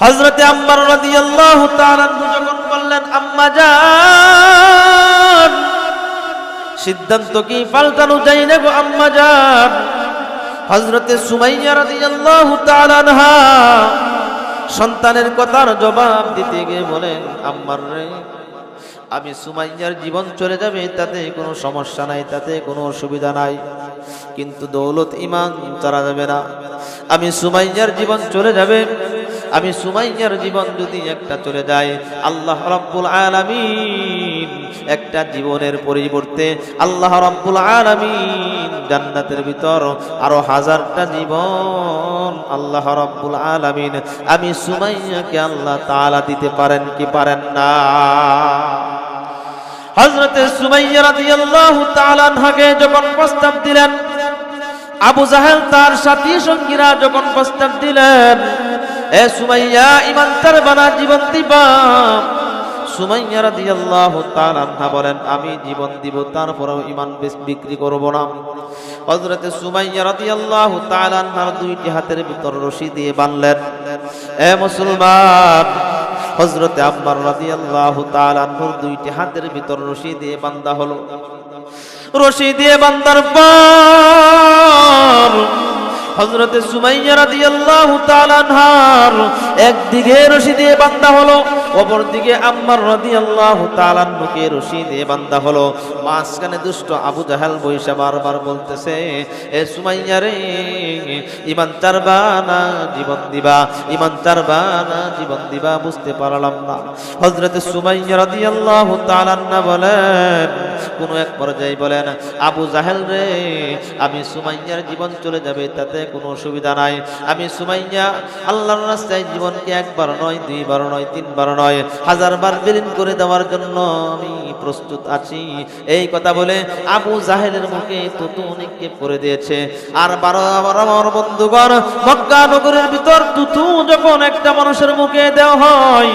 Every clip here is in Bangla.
হযরতে আম্মার রাদিয়াল্লাহু তাআলা যখন বললেন আম্মা জান, সিদ্ধান্ত কি পাল্টানো যায় না গো আম্মা জান? হযরতে সুমাইয়া রাদিয়াল্লাহু তাআলা আনহা সন্তানের কথার জবাব দিতে গিয়ে বলেন, আম্মার রে, আমি সুমাইয়ার জীবন চলে যাবে তাতে কোনো সমস্যা নাই, তাতে কোনো অসুবিধা নাই, কিন্তু দৌলত ঈমান ছাড়া যাবে না। আমি সুমাইয়ার জীবন চলে যাবে, আমি সুমাইয়ার জীবন যদি একটা চলে যায়, আল্লাহ রাব্বুল আলামিন একটা জীবনের পরিবর্তে আল্লাহ রাব্বুল আলামিন জান্নাতের ভিতর আরো হাজারটা জীবন আল্লাহ রাব্বুল আলামিন আমি সুমাইয়াকে আল্লাহ তাআলা দিতে পারেন কি পারেন না? হযরতে সুমাইয়া রাদিয়াল্লাহু তাআলা আনহাকে যখন প্রস্তাব দিলেন, আবু জাহেল তার সাথী সঙ্গীরা যখন প্রস্তাব দিলেন, এ সুমাইয়া ঈমানদার বানা জীবন দিবা, সুমাইয়া রাদিয়াল্লাহু তাআলা আনহা বলেন, আমি জীবন দিব, তারপরেও ঈমান বিক্রি করব না। হযরতে সুমাইয়া রাদিয়াল্লাহু তাআলা আনহার দুইটি হাতের ভিতর রশি দিয়ে বাঁধলেন। এ মুসলমান, হযরতে আম্মার রাদিয়াল্লাহু তাআলা আনহুর দুইটি হাতের ভিতর রশি দিয়ে বাঁধা হলো। রশি দিয়ে বাঁধার পর হযরতে সুমাইয়া রাদিয়াল্লাহু তাআলা আনহার একদিকে রশি দিয়ে বাঁধা হলো, অপর দিকে আম্মার রাদিয়াল্লাহু তাআলা আনহুকে রশি দিয়ে বাঁধা হলো। মাঝখানে দুষ্ট আবু জাহেল বৈশা বারবার বলতেছে, এ সুমাইয়া রে, ঈমান ছাড়বা না জীবন দিবা, ঈমান ছাড়বা না জীবন দিবা, বুঝতে পারলাম না। হযরতে সুমাইয়া রাদিয়াল্লাহু তাআলা আনহা বলেন, কোন এক পর্যায়ে বলেন, আবু জাহেল রে, আমি সুমাইয়ার জীবন চলে যাবে তাতে কোনো অসুবিধা নাই, আমি সুমাইয়া আল্লাহর রাস্তায় জীবনকে একবার নয়, দুইবার নয়, তিনবার নয়, হাজারবার বিলীন করে দেওয়ার জন্য আমি প্রস্তুত আছি। এই কথা বলে আবু জাহেলের মুখে থুতু নিক্ষেপ করে দিয়েছে। আর আমার বন্ধুগণ, মক্কা নগরের ভিতর থুতু যখন একটা মানুষের মুখে দেওয়া হয়,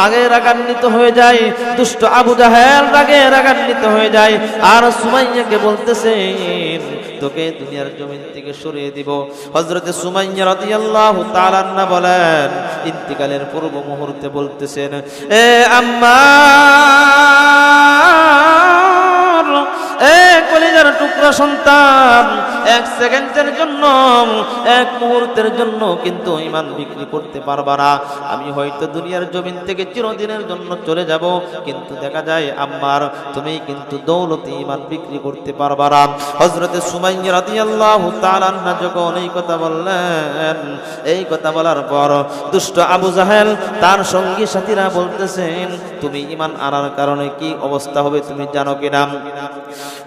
আগে রাগান্বিত হয়ে যায় দুষ্ট আবু জাহেল, রাগে রাগান্বিত হয়ে যায়। আর সুমাইয়াকে বলতেছেন, তোকে দুনিয়ার জমিন থেকে সরিয়ে দিব। হযরতে সুমাইয়া রাদিয়াল্লাহু তাআলা আনহা বলেন, ইন্তিকালের পূর্ব মুহূর্তে বলতেছেন, এ আম্মা, কলিজার টুকরা সন্তান, এক সেকেন্ডের জন্য, এক মুহূর্তের জন্য কিন্তু ঈমান বিক্রি করতে পারবা না। আমি হয়তো দুনিয়ার জমিন থেকে চিরদিনের জন্য চলে যাব, কিন্তু দেখা যায় আম্মার, তুমি কিন্তু দৌলতে ঈমান বিক্রি করতে পারবা না। হযরতে সুমাইয়া রাদিয়াল্লাহু তাআলা আনহা যখন এই কথা বললেন, এই কথা বলার পর দুষ্ট আবু জাহেল তার সঙ্গী সাথীরা বলতেছেন, তুমি ঈমান আনার কারণে কি অবস্থা হবে তুমি জানো কিনা?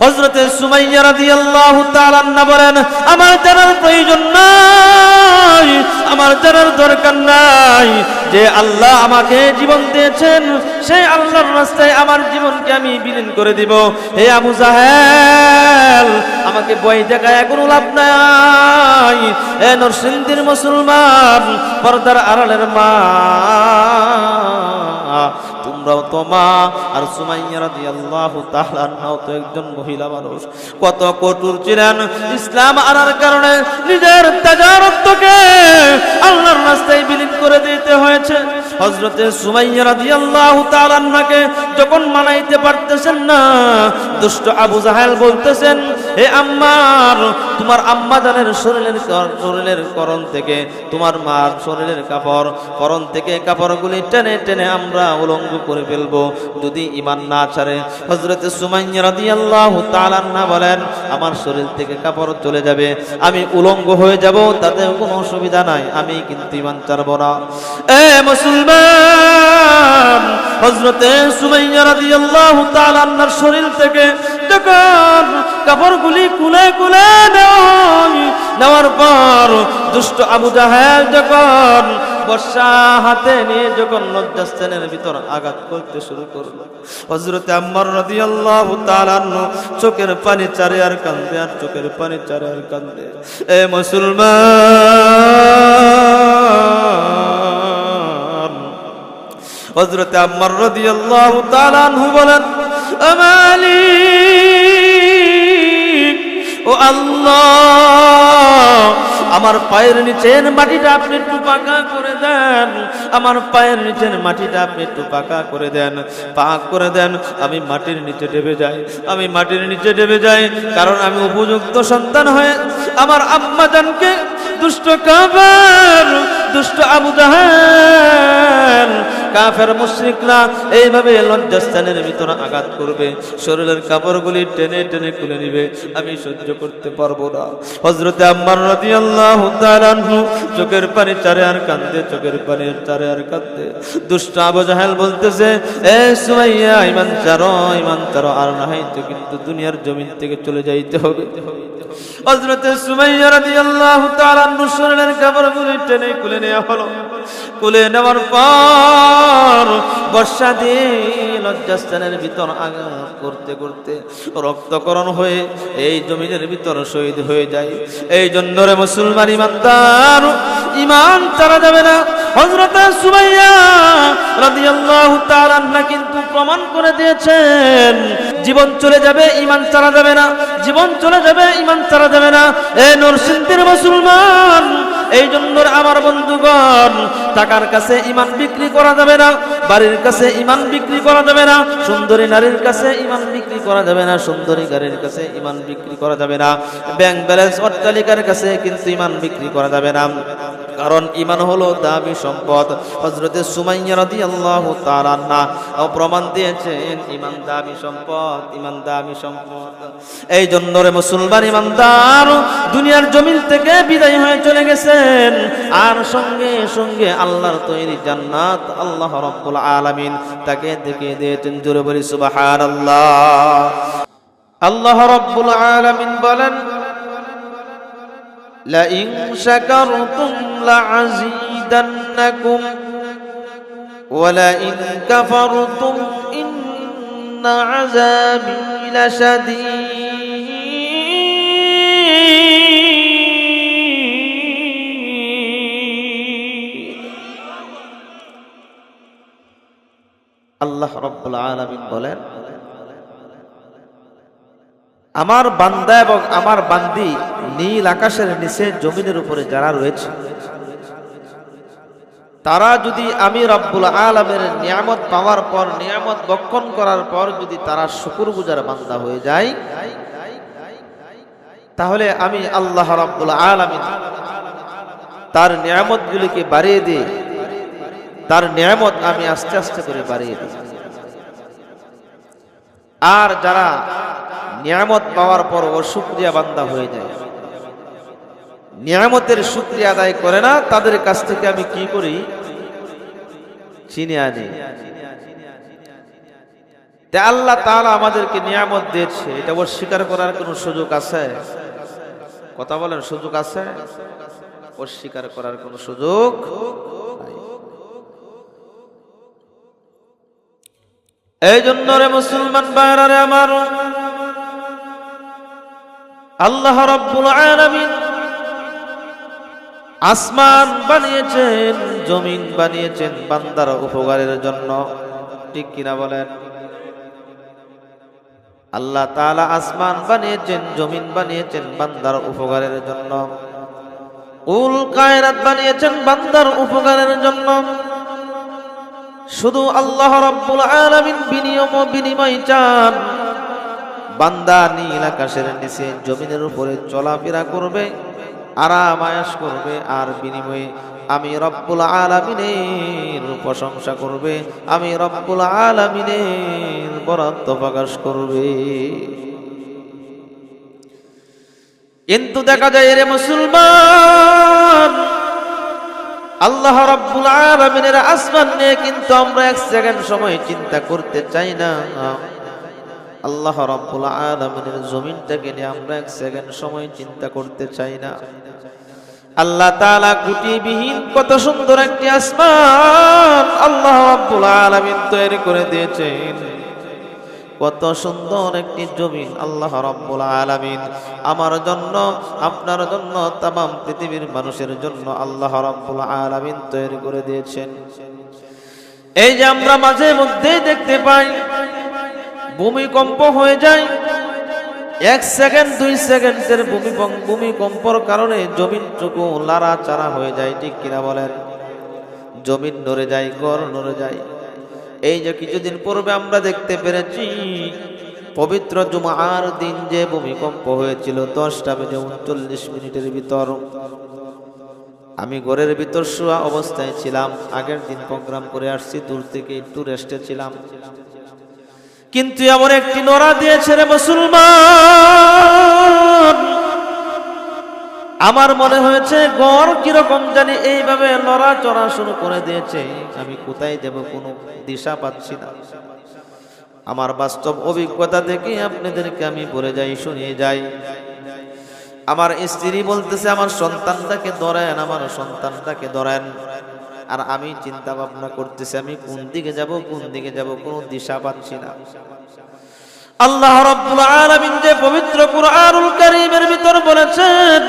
হযরতে সুমাইয়া রাদিয়াল্লাহু তাআলা আনহা বলেন, আমার জানার প্রয়োজন নাই, আমার জানার দরকার নাই, যে আল্লাহ আমাকে জীবন দিয়েছেন সেই আল্লাহর রাস্তায় আমার জীবনকে আমি বিলীন করে দিব। হে আবু জাহেল, আমাকে ভয় দেখায় কোনো লাভ নাই। এ নরসিংদীর মুসলমান, পর্দার আড়ালের মা, তোমরাও তো মা, আর সুমাইয়া রাদিয়াল্লাহু তাআলা আনহাও তো একজন মহিলা মানুষ। কত কঠোর ছিলেন, ইসলাম আনার কারণে নিজের তাজা রক্তকে আল্লাহর রাস্তায় বিলীন করে দিতে হয়েছে। হযরতে সুমাইয়া রাদিয়াল্লাহু তাআলা আনহাকে যখন মানাইতে পারতেছেন না, দুষ্ট আবু জাহেল বলতেছেন, হে আম্মার, তোমার আম্মা জানের শরীরের করণ থেকে, তোমার মার শরীরের করণ থেকে কাপড়গুলি টেনে টেনে আমরা উলঙ্গ করে ফেলবো যদি ঈমান না ছাড়ে। হযরতে সুমাইয়া রাদিয়াল্লাহু তাআলা আনহা বলেন, আমার শরীর থেকে কাপড় চলে যাবে, আমি উলঙ্গ হয়ে যাব, তাতে কোনো অসুবিধা নাই, আমি কিন্তু ঈমান ছাড়ব না। এ মুসলমান, হযরতে সুমাইয়া রাদিয়াল্লাহু তাআলা আনহার শরীর থেকে যখন কাপড়গুলি খুলে খুলে নেওয়ার পর দুষ্ট আবু জাহেল যখন বর্ষা হাতে নিয়ে যখন লজ্জাস্থানের ভিতর আঘাত করতে শুরু করলো, হযরতে আম্মার রাদিয়াল্লাহু তাআলা আনহু চোখের পানি চারে আর কান্দে, আর চোখের পানি চারে আর কান্দে। এ মুসলমান, হযরতে আম্মার রাদিয়াল্লাহু তাআলা আনহু বলেন, মালিক, ও আল্লাহ, আমার পায়ের নিচের মাটিটা আপনি একটু পাকা করে দেন, আমার পায়ের নিচের মাটিটা আপনি একটু পাকা করে দেন, পাক করে দেন। আমি মাটির নিচে ডেবে যাই, আমি মাটির নিচে ডেবে যাই, কারণ আমি উপযুক্ত সন্তান হয়ে আমার আম্মা জানকে দুষ্ট কাফের, দুষ্ট আবু জাহেল, কাফের মুশরিকরা এইভাবে লজ্জাস্থানের ভিতরে আঘাত করবে, শরীরের কাপড়গুলি টেনে টেনে খুলে নিবে, আমি সহ্য করতে পারবো না। হযরতে আম্মার রাদিয়াল্লাহু তাআলা আনহু চোখের পানি চারে আর কাঁদে, চোখের পানি চারে আর কাঁদে। দুষ্ট আবু জাহেল বলতেছে, এ সুমাইয়া, ঈমান ছাড়ো, আর না হয়তো কিন্তু দুনিয়ার জমিন থেকে চলে যাইতে হবে। হযরতে সুমাইয়া রাদিয়াল্লাহু তাআলা আনহু শরীরের কাপড়গুলি টেনে খুলে নেওয়া হলো। খুলে নেওয়ার পর বর্ষা দিয়ে লজ্জাস্থানের ভিতর আঘাত করতে করতে রক্তকরণ হয়ে এই জমিনের ভিতর শহীদ হয়ে যায়। এই জন্য রে মুসলমান ইমানদার, ঈমান ছাড়া যাবে না। হযরত সুমাইয়া রাদিয়াল্লাহু তাআলা আনহা কিন্তু প্রমাণ করে দিয়েছেন, জীবন চলে যাবে, ঈমান ছাড়া যাবে না, জীবন চলে যাবে, ঈমান ছাড়া যাবে না। এ নরসিংদীর মুসলমান, এই জন্য আমার বন্ধুগণ, টাকার কাছে ঈমান বিক্রি করা যাবে না, বাড়ির কাছে ঈমান বিক্রি করা যাবে না, সুন্দরী নারীর কাছে ঈমান বিক্রি করা যাবে না, সুন্দরী গাড়ির কাছে ঈমান বিক্রি করা যাবে না, ব্যাংক ব্যালেন্স অট্টালিকার কাছে কিন্তু ঈমান বিক্রি করা যাবে না, কারণ ঈমান হলো দামি সম্পদ। হযরতে সুমাইয়া রাদিয়াল্লাহু তাআলা আনহা প্রমাণ দিয়েছেন, ঈমান দামি সম্পদ, ঈমান দামি সম্পদ। এই জন্য রে মুসলমান ইমানদার, দুনিয়ার জমিন থেকে বিদায় হয়ে চলে গেছেন, আর সঙ্গে সঙ্গে আল্লাহর তৈরি জান্নাত আল্লাহ রাব্বুল আলামিন তাকে দেখিয়ে দিয়েছেন। জোরে বলি সুবহানাল্লাহ। আল্লাহ রাব্বুল আলামিন বলেন, لئن شكرتم لأزيدنكم ولئن كفرتم إن عذابي لشديد। আল্লাহ রাব্বুল আলামিন বলেন, আমার বান্দা এবং আমার বান্দি নীল আকাশের নিচে জমিনের উপরে যারা রয়েছে, তারা যদি আমি রব্বুল আলামিনের নিয়ামত পাওয়ার পর, নিয়ামত ভক্ষণ করার পর যদি তারা শুকরগুজার বান্দা হয়ে যায়, তাহলে আমি আল্লাহ রব্বুল আলামিন তার নিয়ামতগুলিকে বাড়িয়ে দিই, তার নিয়ামত আমি আস্তে আস্তে করে বাড়িয়ে দিই। আর যারা নিয়ামত পাওয়ার পর অশুকরিয়া বান্দা হয়ে যায়, নিয়ামতের শুকরিয়া আদায় করে না, তাদের কাছ থেকে আমি কি করি? চিনে আনি। আল্লাহ তাআলা আমাদেরকে নিয়ামত দিয়েছে, এটা অস্বীকার করার কোনো সুযোগ আছে? কথা বলেন, সুযোগ আছে? অস্বীকার করার কোনো সুযোগ নাই। এই জন্য রে মুসলমান ভাইরা রে আমার, আল্লাহ রাব্বুল আলামিন আসমান বানিয়েছেন, জমিন বানিয়েছেন বান্দার উপকারের জন্য, ঠিক কিনা বলেন? আল্লাহ তাআলা আসমান বানিয়েছেন, জমিন বানিয়েছেন বান্দার উপকারের জন্য, কুল কায়নাত বানিয়েছেন বান্দার উপকারের জন্য। শুধু আল্লাহ রাব্বুল আলামিন বিনিময় চান, বান্দা নীল আকাশের নিচে জমিনের উপরে চলাফেরা করবে, আরাম আয়েশ করবে, আর বিনিময়ে আমি রব্বুল আলামিনের প্রশংসা করবে, আমি রব্বুল আলামিনের বরাদ্দ প্রকাশ করবে। কিন্তু দেখা যায় রে মুসলমান, আল্লাহ রাব্বুল আলামিনের আসমান নিয়ে কিন্তু আমরা এক সেকেন্ড সময় চিন্তা করতে চাই না। আল্লাহ রাব্বুল আলামিনের জমিনটাকে নিয়ে আমরা এক সেকেন্ড সময় চিন্তা করতে চাই না। আল্লাহ তাআলা গুটিবিহীন কত সুন্দর একটি আসমান আল্লাহ রাব্বুল আলামিন তৈরি করে দিয়েছেন, কত সুন্দর একটি জমিন আল্লাহ রাব্বুল আলামিন আমার জন্য, আপনার জন্য, तमाम পৃথিবীর মানুষের জন্য আল্লাহ রাব্বুল আলামিন তৈরি করে দিয়েছেন। এই যে আমরা মাঝে মধ্যে দেখতে পাই ভূমিকম্প হয়ে যায়, 1 সেকেন্ড 2 সেকেন্ডের ভূমিকম্পর কারণে জমিনটুকু লাড়াচাড়া হয়ে যায়, ঠিক কিনা বলেন? জমিন নড়ে যায়, ঘর নড়ে যায়। এই যে কিছুদিন পূর্বে আমরা দেখতে পেরেছি পবিত্র জুমার দিন যে ভূমিকম্প হয়েছিল 10:39 ভিতর, আমি ঘরের ভিতর শোয়া অবস্থায় ছিলাম। আগের দিন প্রোগ্রাম করে আসছি, দূর থেকে একটু রেস্টে ছিলাম, কিন্তু এমন একটি নড়া দিয়েছে রে মুসলমান, আমার মনে হয়েছে ঘর কিরকম জানি এইভাবে নড়াচড়া শুরু করে দিয়েছে। আমি কোথায় যাব কোনো দিশা পাচ্ছি না। আমার বাস্তব অভিজ্ঞতা থেকে আপনাদেরকে আমি বলে যাই, শুনিয়ে যাই। আমার স্ত্রী বলতেছে আমার সন্তানটাকে ধরেন, আমার সন্তানটাকে ধরেন। আর আমি চিন্তা ভাবনা করতেছি আমি কোন দিকে যাব, কোন দিকে যাব, কোনো দিশা পাচ্ছি না। আল্লাহ রাব্বুল আলামিন যে পবিত্র কুরআনুল কারীমের ভিতর বলেছেন,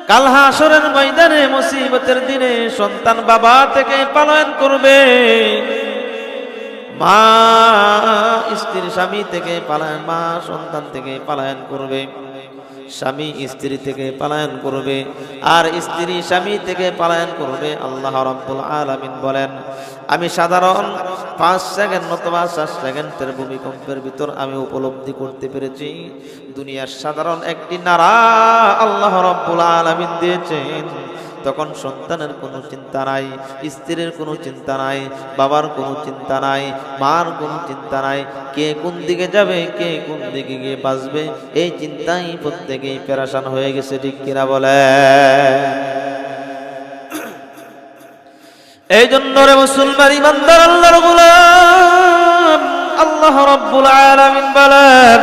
কাল হাসরের ময়দানে মুসিবতের দিনে সন্তান বাবা থেকে পলায়ন করবে, মা স্ত্রী স্বামী থেকে পলায়ন, মা সন্তান থেকে পলায়ন করবে, স্বামী স্ত্রী থেকে পলায়ন করবে, আর স্ত্রী স্বামী থেকে পলায়ন করবে। আল্লাহ রাব্বুল আলামিন বলেন, আমি সাধারণ 5 সেকেন্ড অথবা 4 সেকেন্ডের ভূমিকম্পের ভিতর আমি উপলব্ধি করতে পেরেছি দুনিয়ার সাধারণ একটি নাড়া আল্লাহ রাব্বুল আলামিন দিয়েছেন। তখন সন্তানের কোনো চিন্তা নাই, স্ত্রীর কোনো চিন্তা নাই, বাবার কোনো চিন্তা নাই, মার কোনো চিন্তা নাই, কে কোন দিকে যাবে, কে কোন দিকে গিয়ে বাঁচবে, এই চিন্তাই প্রত্যেকেই পেরেশান হয়ে গেছে, ঠিক কিনা বলে? এই জন্য রে মুসলমান ইমানদার আল্লাহর গোলাম, আল্লাহ রাব্বুল আলামিন বলেন,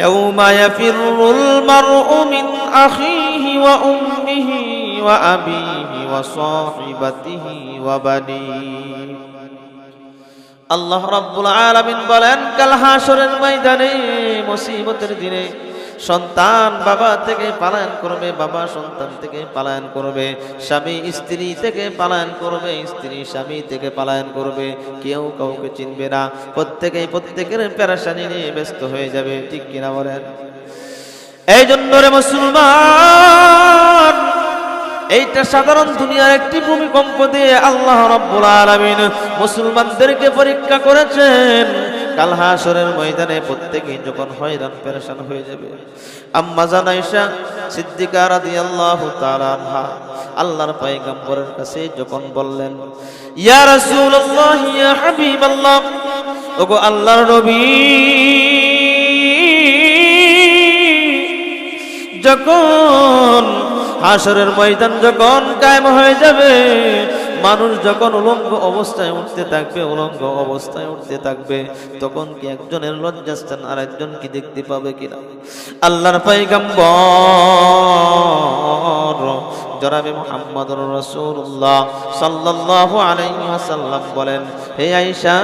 ইয়াউমা ইয়াফিরুল মারউ মিন আখিহি ওয়া উম্মিহি ওয়া আবিহি ওয়া সাহিবাতিহি ওয়া বানিহি। আল্লাহ রাব্বুল আলামিন বলেন, কাল হাসরের ময়দানে মুসিবতের দিনে সন্তান বাবা থেকে পলায়ন করবে, বাবা সন্তান থেকে পলায়ন করবে, স্বামী স্ত্রী থেকে পলায়ন করবে, স্ত্রী স্বামী থেকে পলায়ন করবে, কেউ কাউকে চিনবে না, প্রত্যেকেই প্রত্যেকের পেরেশানি নিয়ে ব্যস্ত হয়ে যাবে, ঠিক কিনা বলেন? এই জন্য রে মুসলমান, এইটা সাধারণ দুনিয়ার একটি ভূমিকম্প দিয়ে আল্লাহ রাব্বুল আলামিন মুসলমানদেরকে পরীক্ষা করেছেন। কাল হাসরের ময়দানে প্রত্যেকেই যখন হয়রান পেরেশান হয়ে যাবে। আম্মা জান আয়েশা সিদ্দিকা রাদিয়াল্লাহু তাআলা আনহা আল্লাহর পয়গম্বরের কাছে যখন বললেন, ইয়া রাসূলুল্লাহ, ইয়া হাবিবাল্লাহ, ওগো আল্লাহর নবী, যখন হাসরের ময়দান যখন কায়েম হয়ে যাবে, মানুষ যখন উলঙ্গ অবস্থায় উঠতে থাকবে, উলঙ্গ অবস্থায় উঠতে থাকবে, তখন কি একজনের লজ্জাস্থান আর একজন কি দেখতে পাবে কিনা? আল্লাহর পয়গম্বর জনাবে মুহাম্মদুর রাসূলুল্লাহ সাল্লাল্লাহু আলাইহি ওয়াসাল্লাম বলেন, হে আয়েশা,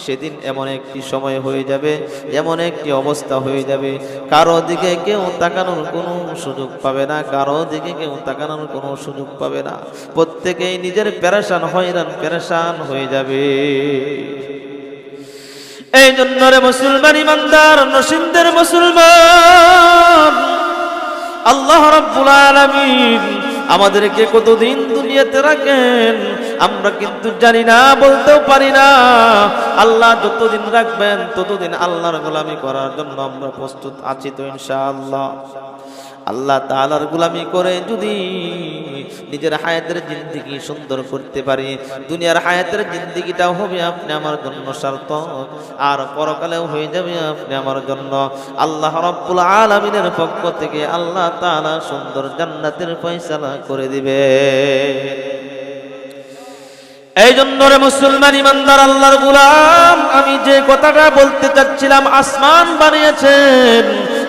সেদিন এমন একটি সময় হয়ে যাবে, এমন একটি অবস্থা হয়ে যাবে, কারো দিকে কেউ তাকানোর কোনো সুযোগ পাবে না, কারো দিকে কেউ তাকানোর কোনো সুযোগ পাবে না, প্রত্যেকেই নিজের পেরেশান হয়রান পেরেশান হয়ে যাবে। এই জন্য রে মুসলমান ইমানদার নসিবদের মুসলমান, আল্লাহ রাব্বুল আলামিন আমাদেরকে কতদিন দুনিয়াতে রাখেন আমরা কিন্তু জানি না, বলতেও পারি না। আল্লাহ যতদিন রাখবেন ততদিন আল্লাহর গোলামি করার জন্য আমরা প্রস্তুত আছি তো ইনশাআল্লাহ। আল্লাহ তাআলার গোলামি করে যদি নিজের হায়াতের জিন্দেগি সুন্দর করতে পারি, দুনিয়ার হায়াতের জিন্দেগিটাও হবে আপনি আমার জন্য সার্থক, আর পরকালেও হয়ে যাবে আপনি আমার জন্য আল্লাহ রাব্বুল আলামিনের পক্ষ থেকে আল্লাহ তাআলা সুন্দর জান্নাতের ফয়সালা করে দিবে। এই জন্য রে মুসলমান ইমানদার আল্লাহর গোলাম, আমি যে কথাটা বলতে চাচ্ছিলাম, আসমান বানিয়েছেন,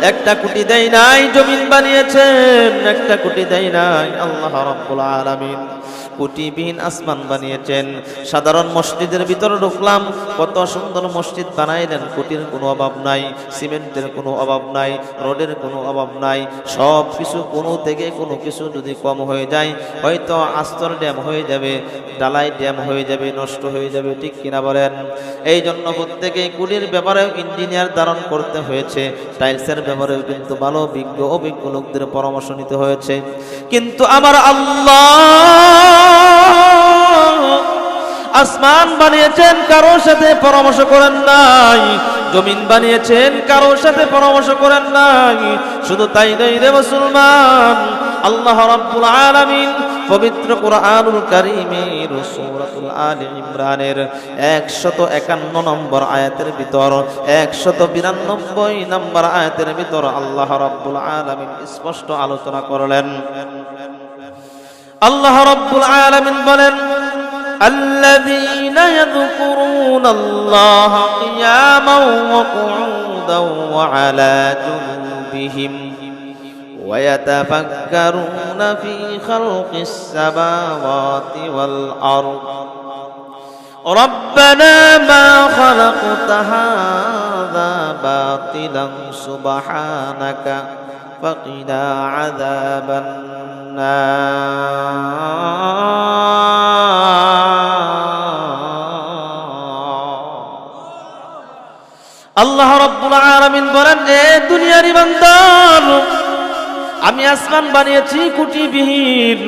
একটা কুটি দেয় নাই, জমিন বানিয়েছেন। একটা কুটি দেয় নাই, আল্লাহ রাব্বুল আলামিন কুটিবিহীন আসমান বানিয়েছেন। সাধারণ মসজিদের ভিতরে ঢুকলাম, কত সুন্দর মসজিদ বানাইলেন, কুটির কোনো অভাব নাই, সিমেন্টের কোনো অভাব নাই, রোডের কোনো অভাব নাই। সব কিছু কোনো থেকে কোনো কিছু যদি কম হয়ে যায়, হয়তো আস্তর ড্যাম হয়ে যাবে, ডালাই ড্যাম হয়ে যাবে, নষ্ট হয়ে যাবে, ঠিক কিনা বলেন? এই জন্য প্রত্যেকেই কুটির ব্যাপারেও ইঞ্জিনিয়ার ধারণ করতে হয়েছে, টাইলসের ব্যাপারেও কিন্তু ভালো অভিজ্ঞ লোকদের পরামর্শ নিতে হয়েছে। কিন্তু আমার আল্লাহ আসমান বানিয়েছেন, কারোর সাথে পরামর্শ করেন নাই। জমিন বানিয়েছেন, কারোর সাথে পরামর্শ করেন নাই। শুধু তাই নয় রে মুসলমান, আল্লাহ রাব্বুল আলামিন পবিত্র কুরআনুল কারীমের সূরাতুল আলে ইমরানের 151 নম্বর আয়াতের ভিতর 192 নম্বর আয়াতের ভিতর আল্লাহ রাব্বুল আলামিন স্পষ্ট আলোচনা করলেন। আল্লাহ রাব্বুল আলামিন বলেন, আল্লাযীনা ইয়াযকুরুনাল্লাহা কিয়ামান ওয়া কুউদান ওয়া আলা জুনুবিহিম ওয়া ইয়াতাফাক্কারুনা ফী খালকিস সামাওয়াতি ওয়াল আরদ রব্বানা মা খালাকতা হাযা বাতিলান সুবহানাকা ফাকিনা আযাবান আল্লাহ রাব্বুল আলামিন বলেন, এ দুনিয়ার ইমানদার, আমি আসমান বানিয়েছি কুটিবিহীন।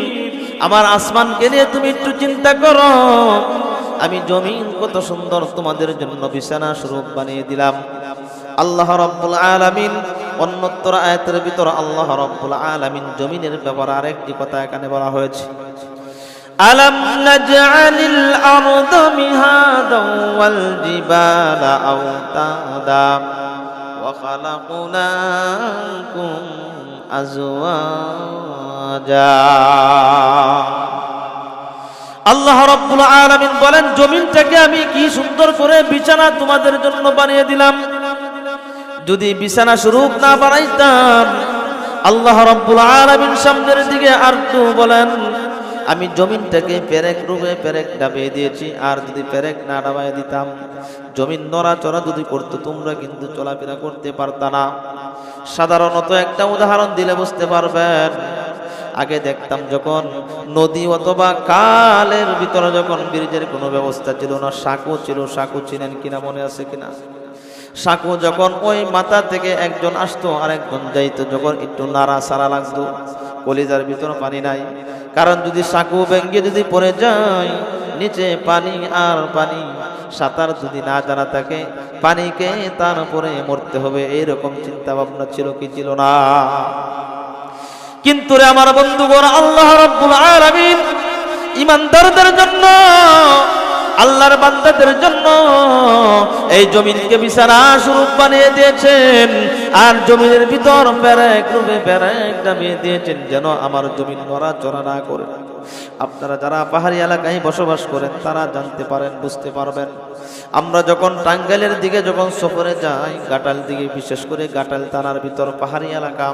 আমার আসমানকে নিয়ে তুমি একটু চিন্তা করো। আমি জমিন কত সুন্দর তোমাদের জন্য বিছানা স্বরূপ বানিয়ে দিলাম। আল্লাহ রাব্বুল আলামিন অন্যত্র আয়াতের ভিতর আল্লাহ রাব্বুল আলামিন জমিনের ব্যাপারে আরেকটি কথা এখানে বলা হয়েছে, আলাম নাজআলিল আরদা মিহাদান ওয়াল জিবালা আওতাদা ওয়া খালাকনাকুম আজওয়াজা। আল্লাহ রাব্বুল আলামিন বলেন, জমিনটাকে আমি কি সুন্দর করে বিছানা তোমাদের জন্য বানিয়ে দিলাম। যদি বিছানা স্বরূপ না বানাইতাম, আল্লাহ রাব্বুল আলামিন সামনের দিকে আরটু বলেন, আমি জমিনটাকে পেরেক রূপে পেরেক ডাবিয়ে দিয়েছি। আর যদি পেরেক না ডাবাইয়ে দিতাম, জমিন নড়াচড়া যদি করতো, তোমরা কিন্তু চলাফেরা করতে পারতা না। সাধারণত একটা উদাহরণ দিলে বুঝতে পারবেন। আগে দেখতাম যখন নদী অথবা কালের ভিতরে যখন ব্রিজের কোনো ব্যবস্থা ছিল না, সাঁকো ছিল, সাঁকো চিনেন কিনা, মনে আছে কিনা? সাঁকো যখন ওই মাথা থেকে একজন আসতো আর একজন যাইতো, যখন একটু নাড়া সারা লাগতো, কলিজার ভিতরে পানি নাই। কারণ যদি সাঁকো ভেঙে যদি পড়ে যায়, নিচে পানি আর পানি, সাঁতার যদি না জানা থাকে, পানিকে তার উপরে মরতে হবে, এইরকম চিন্তা ভাবনা ছিল কি ছিল না? কিন্তু রে আমার বন্ধুগণ, আল্লাহ রাব্বুল আলামিন ইমানদারদের জন্য, আল্লাহর বান্দাদের জন্য এই জমিনকে বিছানা স্বরূপ বানিয়ে দিয়েছেন। আর জমিনের ভিতর পেরেক রূপে পেরেক ডাবিয়ে দিয়েছেন, যেন আমার জমিন নড়াচড়া না করে। আপনারা যারা পাহাড়ি এলাকায় বসবাস করেন তারা জানতে পারেন, বুঝতে পারবেন। আমরা যখন টাঙ্গাইলের দিকে যখন সফরে যাই, ঘাটাল দিকে, বিশেষ করে ঘাটাল থানার ভিতর পাহাড়ি এলাকা,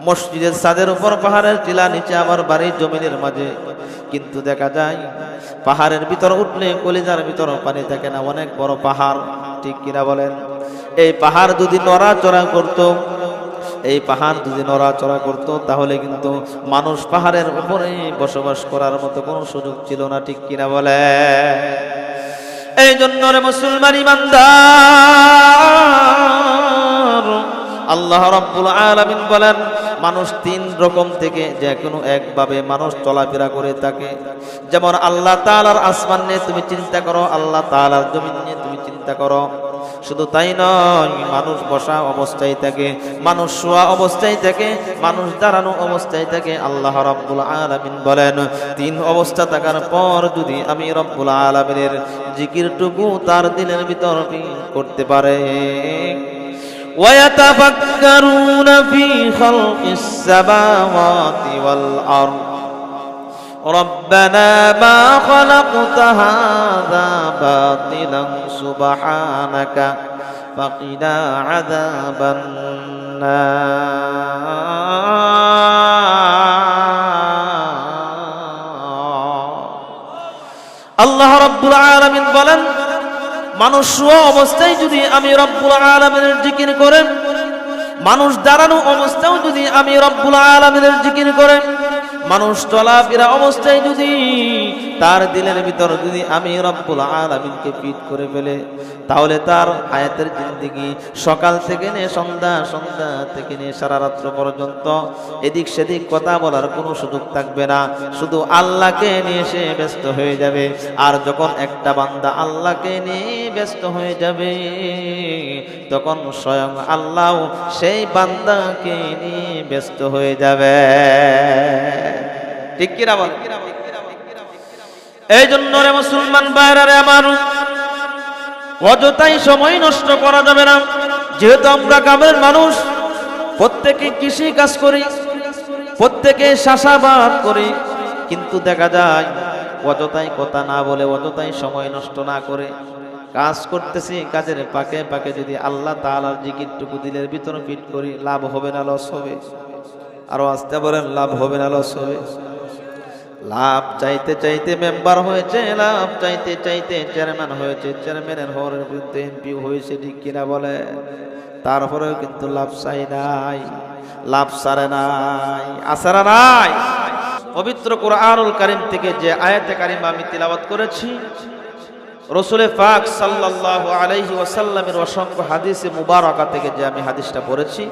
মসজিদের ছাদের উপর পাহাড়ের টিলা, নিচে আমার বাড়ির জমিনের মাঝে, কিন্তু দেখা যায় পাহাড়ের ভিতর উঠলে কলিজার ভিতর পানি থাকে না। অনেক বড় পাহাড়, ঠিক কিনা বলেন? এই পাহাড় যদি নড়াচড়া করতো, এই পাহাড় যদি নড়াচড়া করতো, তাহলে কিন্তু মানুষ পাহাড়ের উপরে বসবাস করার মতো কোনো সুযোগ ছিল না, ঠিক কিনা বলে? এই জন্য রে মুসলমান ইমানদার, আল্লাহ রাব্বুল আলামিন বলেন, মানুষ তিন রকম থেকে যে কোনো একভাবে মানুষ চলাফেরা করে থাকে। যেমন আল্লাহ তাআলার আসমান নিয়ে তুমি চিন্তা করো, আল্লাহ তাআলার জমিন নিয়ে তুমি চিন্তা করো। শুধু তাই নয়, মানুষ বসা অবস্থায় থাকে, মানুষ শোয়া অবস্থায় থাকে, মানুষ দাঁড়ানো অবস্থায় থাকে। আল্লাহ রাব্বুল আলামিন বলেন, তিন অবস্থা থাকার পর যদি আমি রব্বুল আলামিনের জিকিরটুকু তার দিলের ভিতর করতে পারে, وَيَتَفَكَّرُونَ فِي خَلْقِ السَّمَاوَاتِ وَالْأَرْضِ رَبَّنَا مَا خَلَقْتَ هَذَا بَاطِلًا سُبْحَانَكَ فقنا عذاب النار আল্লাহ রাব্বুল আলামিন বলেন মানুষ অবস্থায় যদি আমি রব্বুল আলামিনের জিকির করেন, মানুষ দাঁড়ানো অবস্থায় যদি আমি রব্বুল আলামিনের জিকির করেন, মানুষ চলাফেরা অবস্থায় যদি তার দিলের ভিতর যদি আমি রব্বুল আলামিনকে ফিট করে ফেলে, তাহলে তার হায়াতের জিন্দেগি সকাল থেকে নিয়ে সন্ধ্যা, সন্ধ্যা থেকে নিয়ে সারা রাত্র পর্যন্ত এদিক সেদিক কথা বলার কোনো সুযোগ থাকবে না, শুধু আল্লাহকে নিয়ে সে ব্যস্ত হয়ে যাবে। আর যখন একটা বান্দা আল্লাহকে নিয়ে ব্যস্ত হয়ে যাবে, তখন স্বয়ং আল্লাহ সেই বান্দাকে নিয়ে ব্যস্ত হয়ে যাবে। ঠিক কিনা বল? এই জন্য রে মুসলমান ভাইরা রে আমার, অযথাই সময় নষ্ট করা যাবে না। যেহেতু আমরা গ্রামের মানুষ, প্রত্যেকে কৃষি কাজ করি, প্রত্যেকে চাষাবাদ করি, কিন্তু দেখা যায় অযথাই কথা না বলে, অযথাই সময় নষ্ট না করে কাজ করতেছি, কাজের পাকে পাকে যদি আল্লাহ তাআলার জিকিরটুকু দিলের ভিতরে ফিট করি, লাভ হবে না লস হবে? আরো আসতে বলেন, লাভ হবে না লস হবে? লাভ চাইতে চাইতে মেম্বার হয়েছে, লাভ চাইতে চাইতে চেয়ারম্যান হয়েছে, চেয়ারম্যানের হওয়ার কিন্তু এমপি হয়েছে, ঠিক কিনা বলে? তারপরেও কিন্তু লাভ চাই নাই, লাভ সারে নাই, আসারা নাই। পবিত্র কুরআনুল কারীম থেকে যে আয়াতে কারিমা আমি তিলাওয়াত করেছি, রাসূল পাক সাল্লাল্লাহু আলাইহি ওয়াসাল্লামের অসংখ্য হাদিসে মুবারাকা থেকে যে আমি হাদিসটা পড়েছি,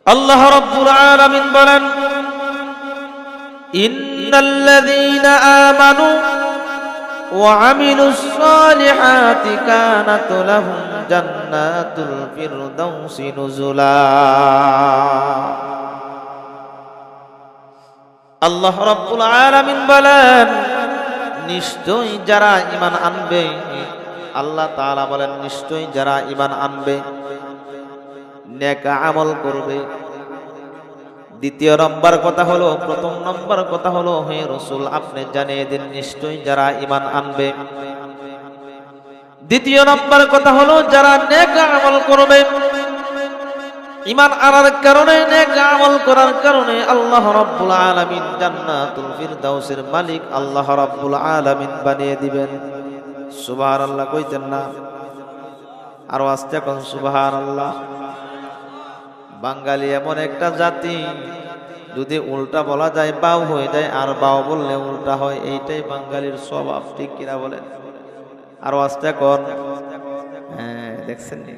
আল্লাহ রাব্বুল আলামিন বলেন, ইন্নাল্লাযীনা আমানু ওয়া আমিলুস সালিহাতি কানাত লাহুম জান্নাতুল ফিরদাউসি নুজুলা। আল্লাহ রাব্বুল আলামিন বলেন, নিশ্চয়ই যারা ঈমান আনবে, আল্লাহ তাআলা বলেন নিশ্চয়ই যারা ঈমান আনবে, নেক আমল করবে। দ্বিতীয় নম্বর কথা হলো, প্রথম নম্বর কথা হলো, হে রাসূল আপনি জানিয়ে দিন নিশ্চয়ই যারা ঈমান আনবে। দ্বিতীয় নম্বর কথা হলো যারা নেক আমল করবে, ঈমান আনার কারণে, নেক আমল করার কারণে আল্লাহ রাব্বুল আলামিন জান্নাতুল ফিরদাউসের মালিক আল্লাহ রাব্বুল আলামিন বানিয়ে দিবেন। সুবহানাল্লাহ কইতেন না? আরো আস্তে কোন সুবহানাল্লাহ। বাঙালি এমন একটা জাতি, যদি উল্টা বলা যায় বাউ হয়ে যায়, আর বাউ বললে উল্টা হয়, এইটাই বাঙালির স্বভাব, ঠিক কিনা বলেন? আরো আস্তে কোন। হ্যাঁ দেখছেন নি?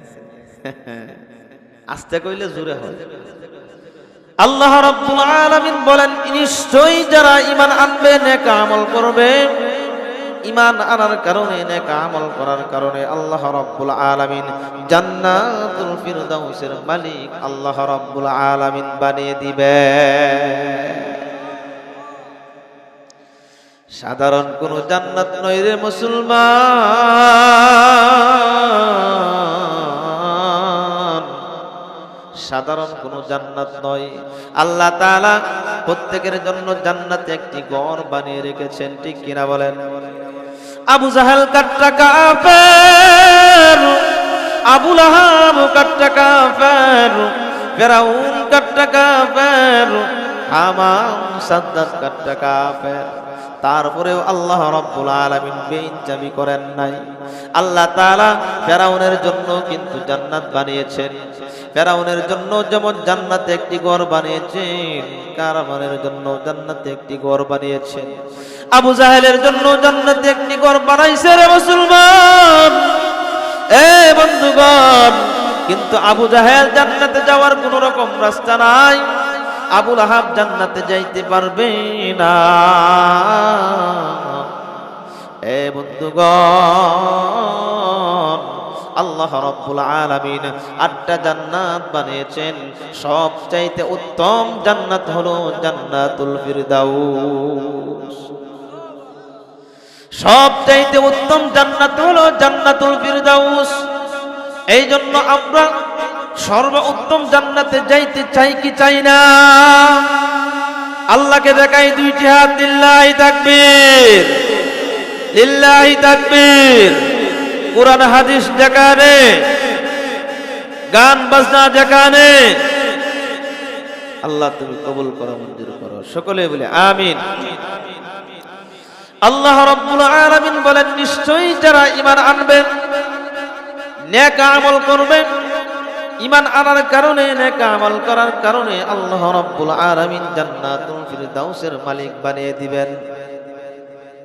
আস্তে কইলে জোরে হয়। আল্লাহ রাব্বুল আলামিন বলেন নিশ্চয়ই যারা ঈমান আনবে, নেক আমল করবে, ঈমান আনার কারণে, নেক আমল করার কারণে আল্লাহ রাব্বুল আলামিন জান্নাতুল ফিরদাউসের মালিক আল্লাহ রাব্বুল আলামিন বানিয়ে দিবে। সাধারণ কোন জান্নাত নয় রে মুসলমান, সাধারণ কোন জান্নাত নয়। আল্লাহ তাআলা প্রত্যেকের জন্য জান্নাতে একটি ঘর বানিয়ে রেখেছেন, ঠিক কিনা বলেন? আবু জাহেল কাট্টা কাফের, আবু লাহাব কাট্টা কাফের, ফিরাউন কাট্টা কাফের, হামান সাদ্দাত কাট্টা কাফের, তারপরেও আল্লাহ রাব্বুল আলামিন বেইনজামি করেন নাই। আল্লাহ তাআলা ফিরাউনের জন্য কিন্তু জান্নাত বানিয়েছেন। ফিরাউনের জন্য যেমন জান্নাতে একটি ঘর বানিয়েছেন, কারমানের জন্য জান্নাতে একটি ঘর বানিয়েছেন, আবু জাহেলের জন্য জান্নাতে একটি ঘর বানাইছে রে মুসলমান। এ বন্ধুগণ, কিন্তু আবু জাহেল জান্নাতে যাওয়ার কোন রকম রাস্তা নাই, আবু লাহাব জান্নাতে যাইতে পারবে না। এ বন্ধুগণ, আল্লাহ রাব্বুল আলামিন 8টা জান্নাত বানিয়েছেন। সবচাইতে উত্তম জান্নাত হলো জান্নাতুল ফিরদাউস। সবচাইতে উত্তম জান্নাত হলো জান্নাতুল ফিরদাউস। এই জন্য আমরা সর্বোত্তম জান্নাতে যাইতে চাই কি চাই না? আল্লাহকে দেখাই দুইটি হাত, লিল্লাহি তাকবীর, লিল্লাহি তাকবীর। কোরআন হাদিস যেখানে, গান বাজনা যেখানে, আল্লাহ তুমি কবুল করো, মঞ্জুর করো। সকলে বলে আমিন। আল্লাহ রাব্বুল আলামিন বলেন, নিশ্চয়ই যারা ঈমান আনবে, নেক আমল করবে, ঈমান আনার কারণে, নেক আমল করার কারণে আল্লাহ রাব্বুল আলামিন জান্নাতুল ফিরদাউসের মালিক বানিয়ে দিবেন।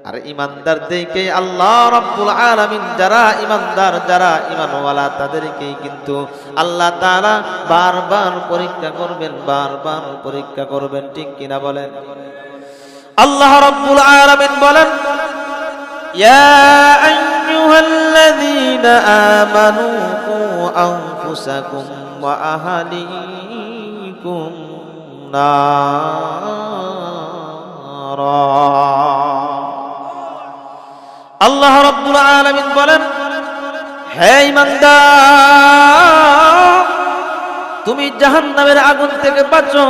আর ঈমানদারদেরকে আল্লাহ রাব্বুল আলামিন, যারা ঈমানদার, যারা ঈমানওয়ালা, তাদেরকেই কিন্তু আল্লাহ তাআলা বারবার পরীক্ষা করবেন, বারবার পরীক্ষা করবেন। ঠিক কিনা বলেন? আল্লাহ রাব্বুল আলামিন বলেন, ইয়া আইয়ুহাল্লাযীনা আমানু কু আনফুসাকুম ওয়া আহলিকুম নারা। আল্লাহ রাব্বুল আলামিন বলেন, হে ঈমানদার, তুমি জাহান্নামের আগুন থেকে বাঁচো,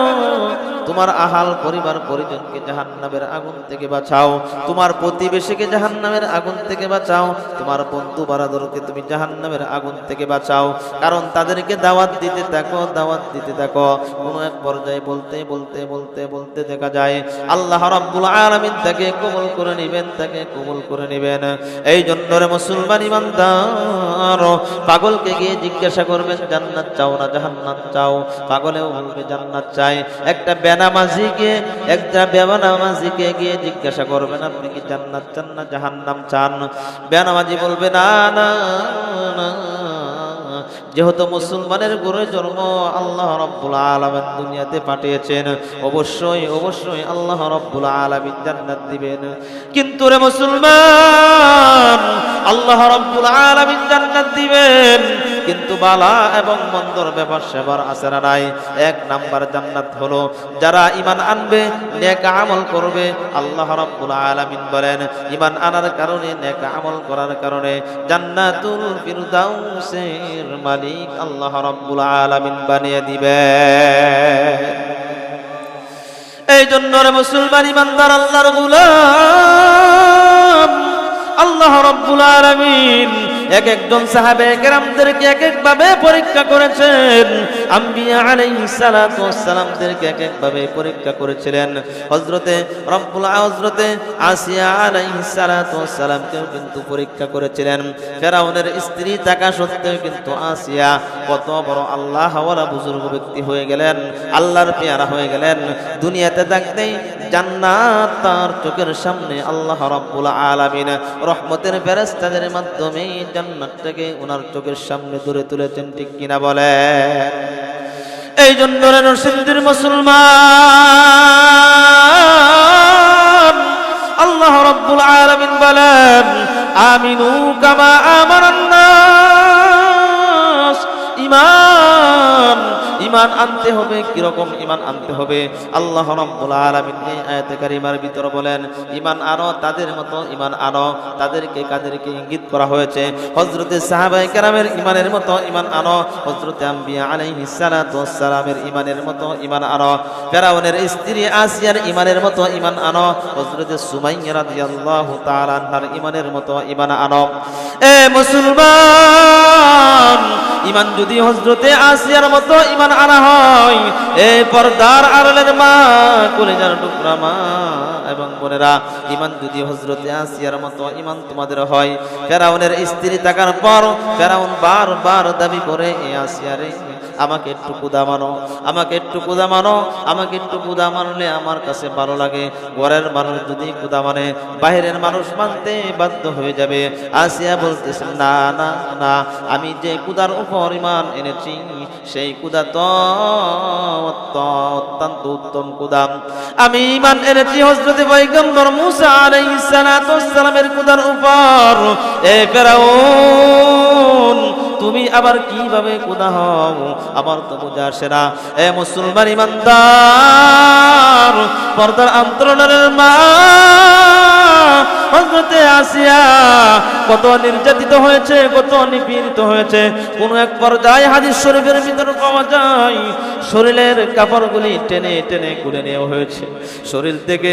তোমার আহাল পরিবার পরিজনকে জাহান্নামের আগুন থেকে বাঁচাও, তোমার প্রতিবেশীকে জাহান্নামের আগুন থেকে বাঁচাও, তোমার বন্ধু বারাদরকে তুমি জাহান্নামের আগুন থেকে বাঁচাও। কারণ তাদেরকে দাওয়াত দিতে থাকো, দাওয়াত দিতে থাকো। কোন এক পর্যায়ে বলতে বলতে বলতে বলতে দেখা যায় আল্লাহ রাব্বুল আলামিন তাকে কবুল করে নেবেন, তাকে কবুল করে নেবেন। এই জন্য রে মুসলমান ঈমানদার, পাগলকে গিয়ে জিজ্ঞাসা করবেন জান্নাত চাও না জাহান্নাম চাও? পাগলেও বলবে জান্নাত চাই। একটা বেনামাজিকে গিয়ে জিজ্ঞাসা করবেন আপনি কি জান্নাত চান না জাহান্নাম চান? বেনামাজি বলবে না না না, যেহেতু মুসলমানের ঘরে জন্ম, আল্লাহ রাব্বুল আলামিন দুনিয়াতে পাঠিয়েছেন, অবশ্যই অবশ্যই আল্লাহ রাব্বুল আলামিন জান্নাত দিবেন। কিন্তু রে মুসলমান, আল্লাহ রাব্বুল আলামিন জান্নাত দিবেন, কিন্তু বালা এবং মন্দর ব্যাপার সেবার আছে না নাই? এক নাম্বার জান্নাত হলো যারা ঈমান আনবে, নেক আমল করবে। আল্লাহ রাব্বুল আলামিন বলেন, ঈমান আনার কারণে, নেক আমল করার কারণে জান্নাতুল ফিরদাউসের মালিক আল্লাহ রাব্বুল আলামিন বানিয়ে দিবে। এই জন্য রে মুসলমান ঈমানদার, আল্লাহর গোলাম, আল্লাহ রাব্বুল আলামিন এক একজন সাহাবে কেরামদেরকে এক এক ভাবে পরীক্ষা করেছেন। আম্বিয়া আলাইহিস সালাতু ওয়াস সালামদেরকে এক এক ভাবে পরীক্ষা করেছিলেন। হযরতে আসিয়া আলাইহিস সালাতু ওয়াস সালামকেও কিন্তু পরীক্ষা করেছিলেন। ফেরাউনের স্ত্রী থাকা সত্ত্বেও কিন্তু আসিয়া কত বড় আল্লাহ ওয়ালা বুজুর্গ ব্যক্তি হয়ে গেলেন, আল্লাহর পেয়ারা হয়ে গেলেন। দুনিয়াতে থাকতেই জান্নাত তার চোখের সামনে আল্লাহ রাব্বুল আলামিন রহমতের ফেরেশতাদের মাধ্যমে জান্নাতটাকে ওনার চোখের সামনে ধরে তুলেছেন। ঠিক কিনা বলে? এই জন্য নরসিংদীর মুসলমান, আল্লাহ রাব্বুল আলামিন বলেন, আমিনু কামা আমানান নাস। ঈমান আনতে হবে। কিরকম ঈমান আনতে হবে? আল্লাহ রাব্বুল আলামিন এই আয়াতে কারিমার ভিতর বলেন, ঈমান আনো তাদের মতো ঈমান আনো। কাদেরকে ইঙ্গিত করা হয়েছে? হযরতে সাহাবায়ে কেরামের ঈমানের মতো ঈমান আনো, হযরতে আম্বিয়া আলাইহিস সালাতু ওয়াস সালামের ঈমানের মতো ঈমান আনো, ফেরাউনের স্ত্রী আসিয়ার ঈমানের মতো ঈমান আনো, হযরতে সুমাইয়া রাদিয়াল্লাহু তাআলা আনহার ঈমানের মতো ঈমান আনো। এ মুসলমান, ঈমান যদি হযরতে আসিয়ার মতো ঈমান আনা হয়, এই পর্দার আড়ালের মা, কলিজার টুকরা মা এবং বোনেরা, ঈমান যদি হযরতে আসিয়ার মতো ঈমান তোমাদের হয়, ফেরাউনের স্ত্রী থাকার পর ফেরাউন বারবার দাবি করে, এ আসিয়ারে আমাকে একটু কুদা মানো, আমাকে একটু কুদা মানো, আমাকে একটু কুদা মানলে আমার কাছে ভালো লাগে। ঘরের মানুষ যদি কুদা মানে, বাহিরের মানুষ মানতে বাধ্য হয়ে যাবে। আসিয়া বলতেছেন, না না না, আমি যে কুদার উপর ঈমান এনেছি সেই কুদা তো অত্যন্ত উত্তম কুদা। আমি ঈমান এনেছি হযরতে পয়গম্বর মূসা আলাইহিস সালাতু ওয়াস সালামের কুদার উপর। এ ফেরাউন, তুমি আবার কিভাবে কুদা হও আমার তো বুঝা আসে না। এ মুসলমান ঈমানদার, পর্দার অন্তরালের মা, হযরতে আসিয়া কত নির্যাতিত হয়েছে, কত নিপীড়িত হয়েছে। কোন এক পর্যায়ে হাদিস শরীফের ভিতরে পাওয়া যায় শরীরের কাপড়গুলি টেনে টেনে খুলে নেওয়া হয়েছে, শরীর থেকে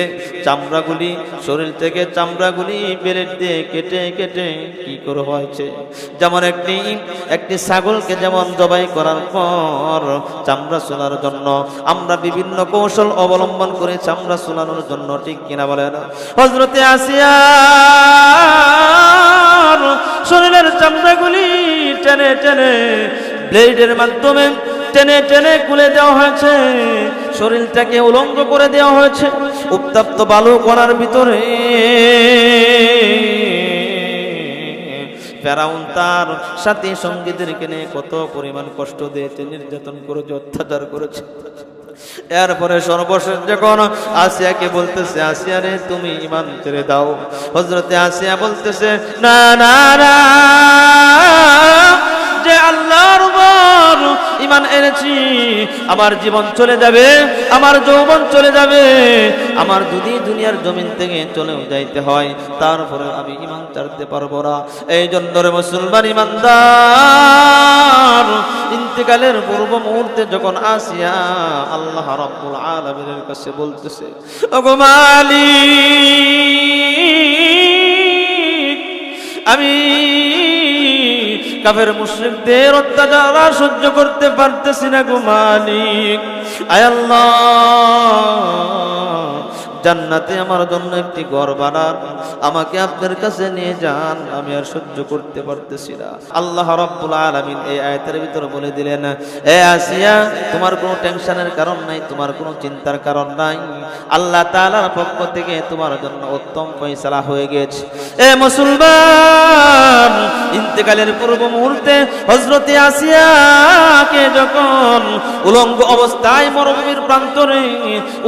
চামড়াগুলি ব্লেড দিয়ে কেটে কেটে কি করে হয়েছে। যেমন একটি ছাগলকে যেমন জবাই করার পর চামড়া চুলার জন্য আমরা বিভিন্ন কৌশল অবলম্বন করে চামড়া চুলানোর জন্য, ঠিক কিনা বলেন? হযরতে আসিয়া শরীরের চামড়াগুলি টেনে টেনে ব্লেডের মাধ্যমে টেনে টেনে খুলে দেওয়া হয়েছে, শরীরটাকে উলঙ্গ করে দেওয়া হয়েছে। উত্তপ্ত বালু কণার ভিতরে ফেরাউন তার সাথী সঙ্গীদেরকে নিয়ে কত পরিমাণ কষ্ট দিয়েছে, নির্যাতন করেছে, অত্যাচার করেছে। এরপরে সর্বশেষ যখন আসিয়াকে বলতেছে, আসিয়া রে তুমি ঈমান ছেড়ে দাও, হযরতে আসিয়া বলতেছে, না না না, যে আল্লাহর উপর ঈমান এনেছি আমার জীবন চলে যাবে, আমার যৌবন চলে যাবে, আমার যদি দুনিয়ার জমিন থেকে চলেও যাইতে হয় তারপরে আমি ঈমান ছাড়তে পারবো না। এই জন্য রে মুসলমান ঈমানদার, ইন্তেকালের পূর্ব মুহূর্তে যখন আসিয়া আল্লাহ রাব্বুল আলামিনের কাছে বলতেছে, ওগো মালিক, আমি কাফের মুশরিকদের অত্যাচার সহ্য করতে পারতেছি না গো মালিক, আয় আল্লাহ জান্নাতে আমার জন্য একটি ঘর বানান, আমাকে আপনার কাছে নিয়ে যান, আমি আর সহ্য করতে পারতেছি না। আল্লাহ রাব্বুল আলামিন এই আয়াতের ভিতরে বলে দিলেন, এ আসিয়া তোমার কোনো টেনশনের কারণ নাই, তোমার কোনো চিন্তার কারণ নাই, আল্লাহ তাআলার পক্ষ থেকে তোমার জন্য উত্তম ফয়সালা হয়ে গেছে। এ মুসলমান, ইন্তেকালের পূর্ব মুহূর্তে হযরতে আসিয়াকে যখন উলঙ্গ অবস্থায় মরুভূমির প্রান্তরে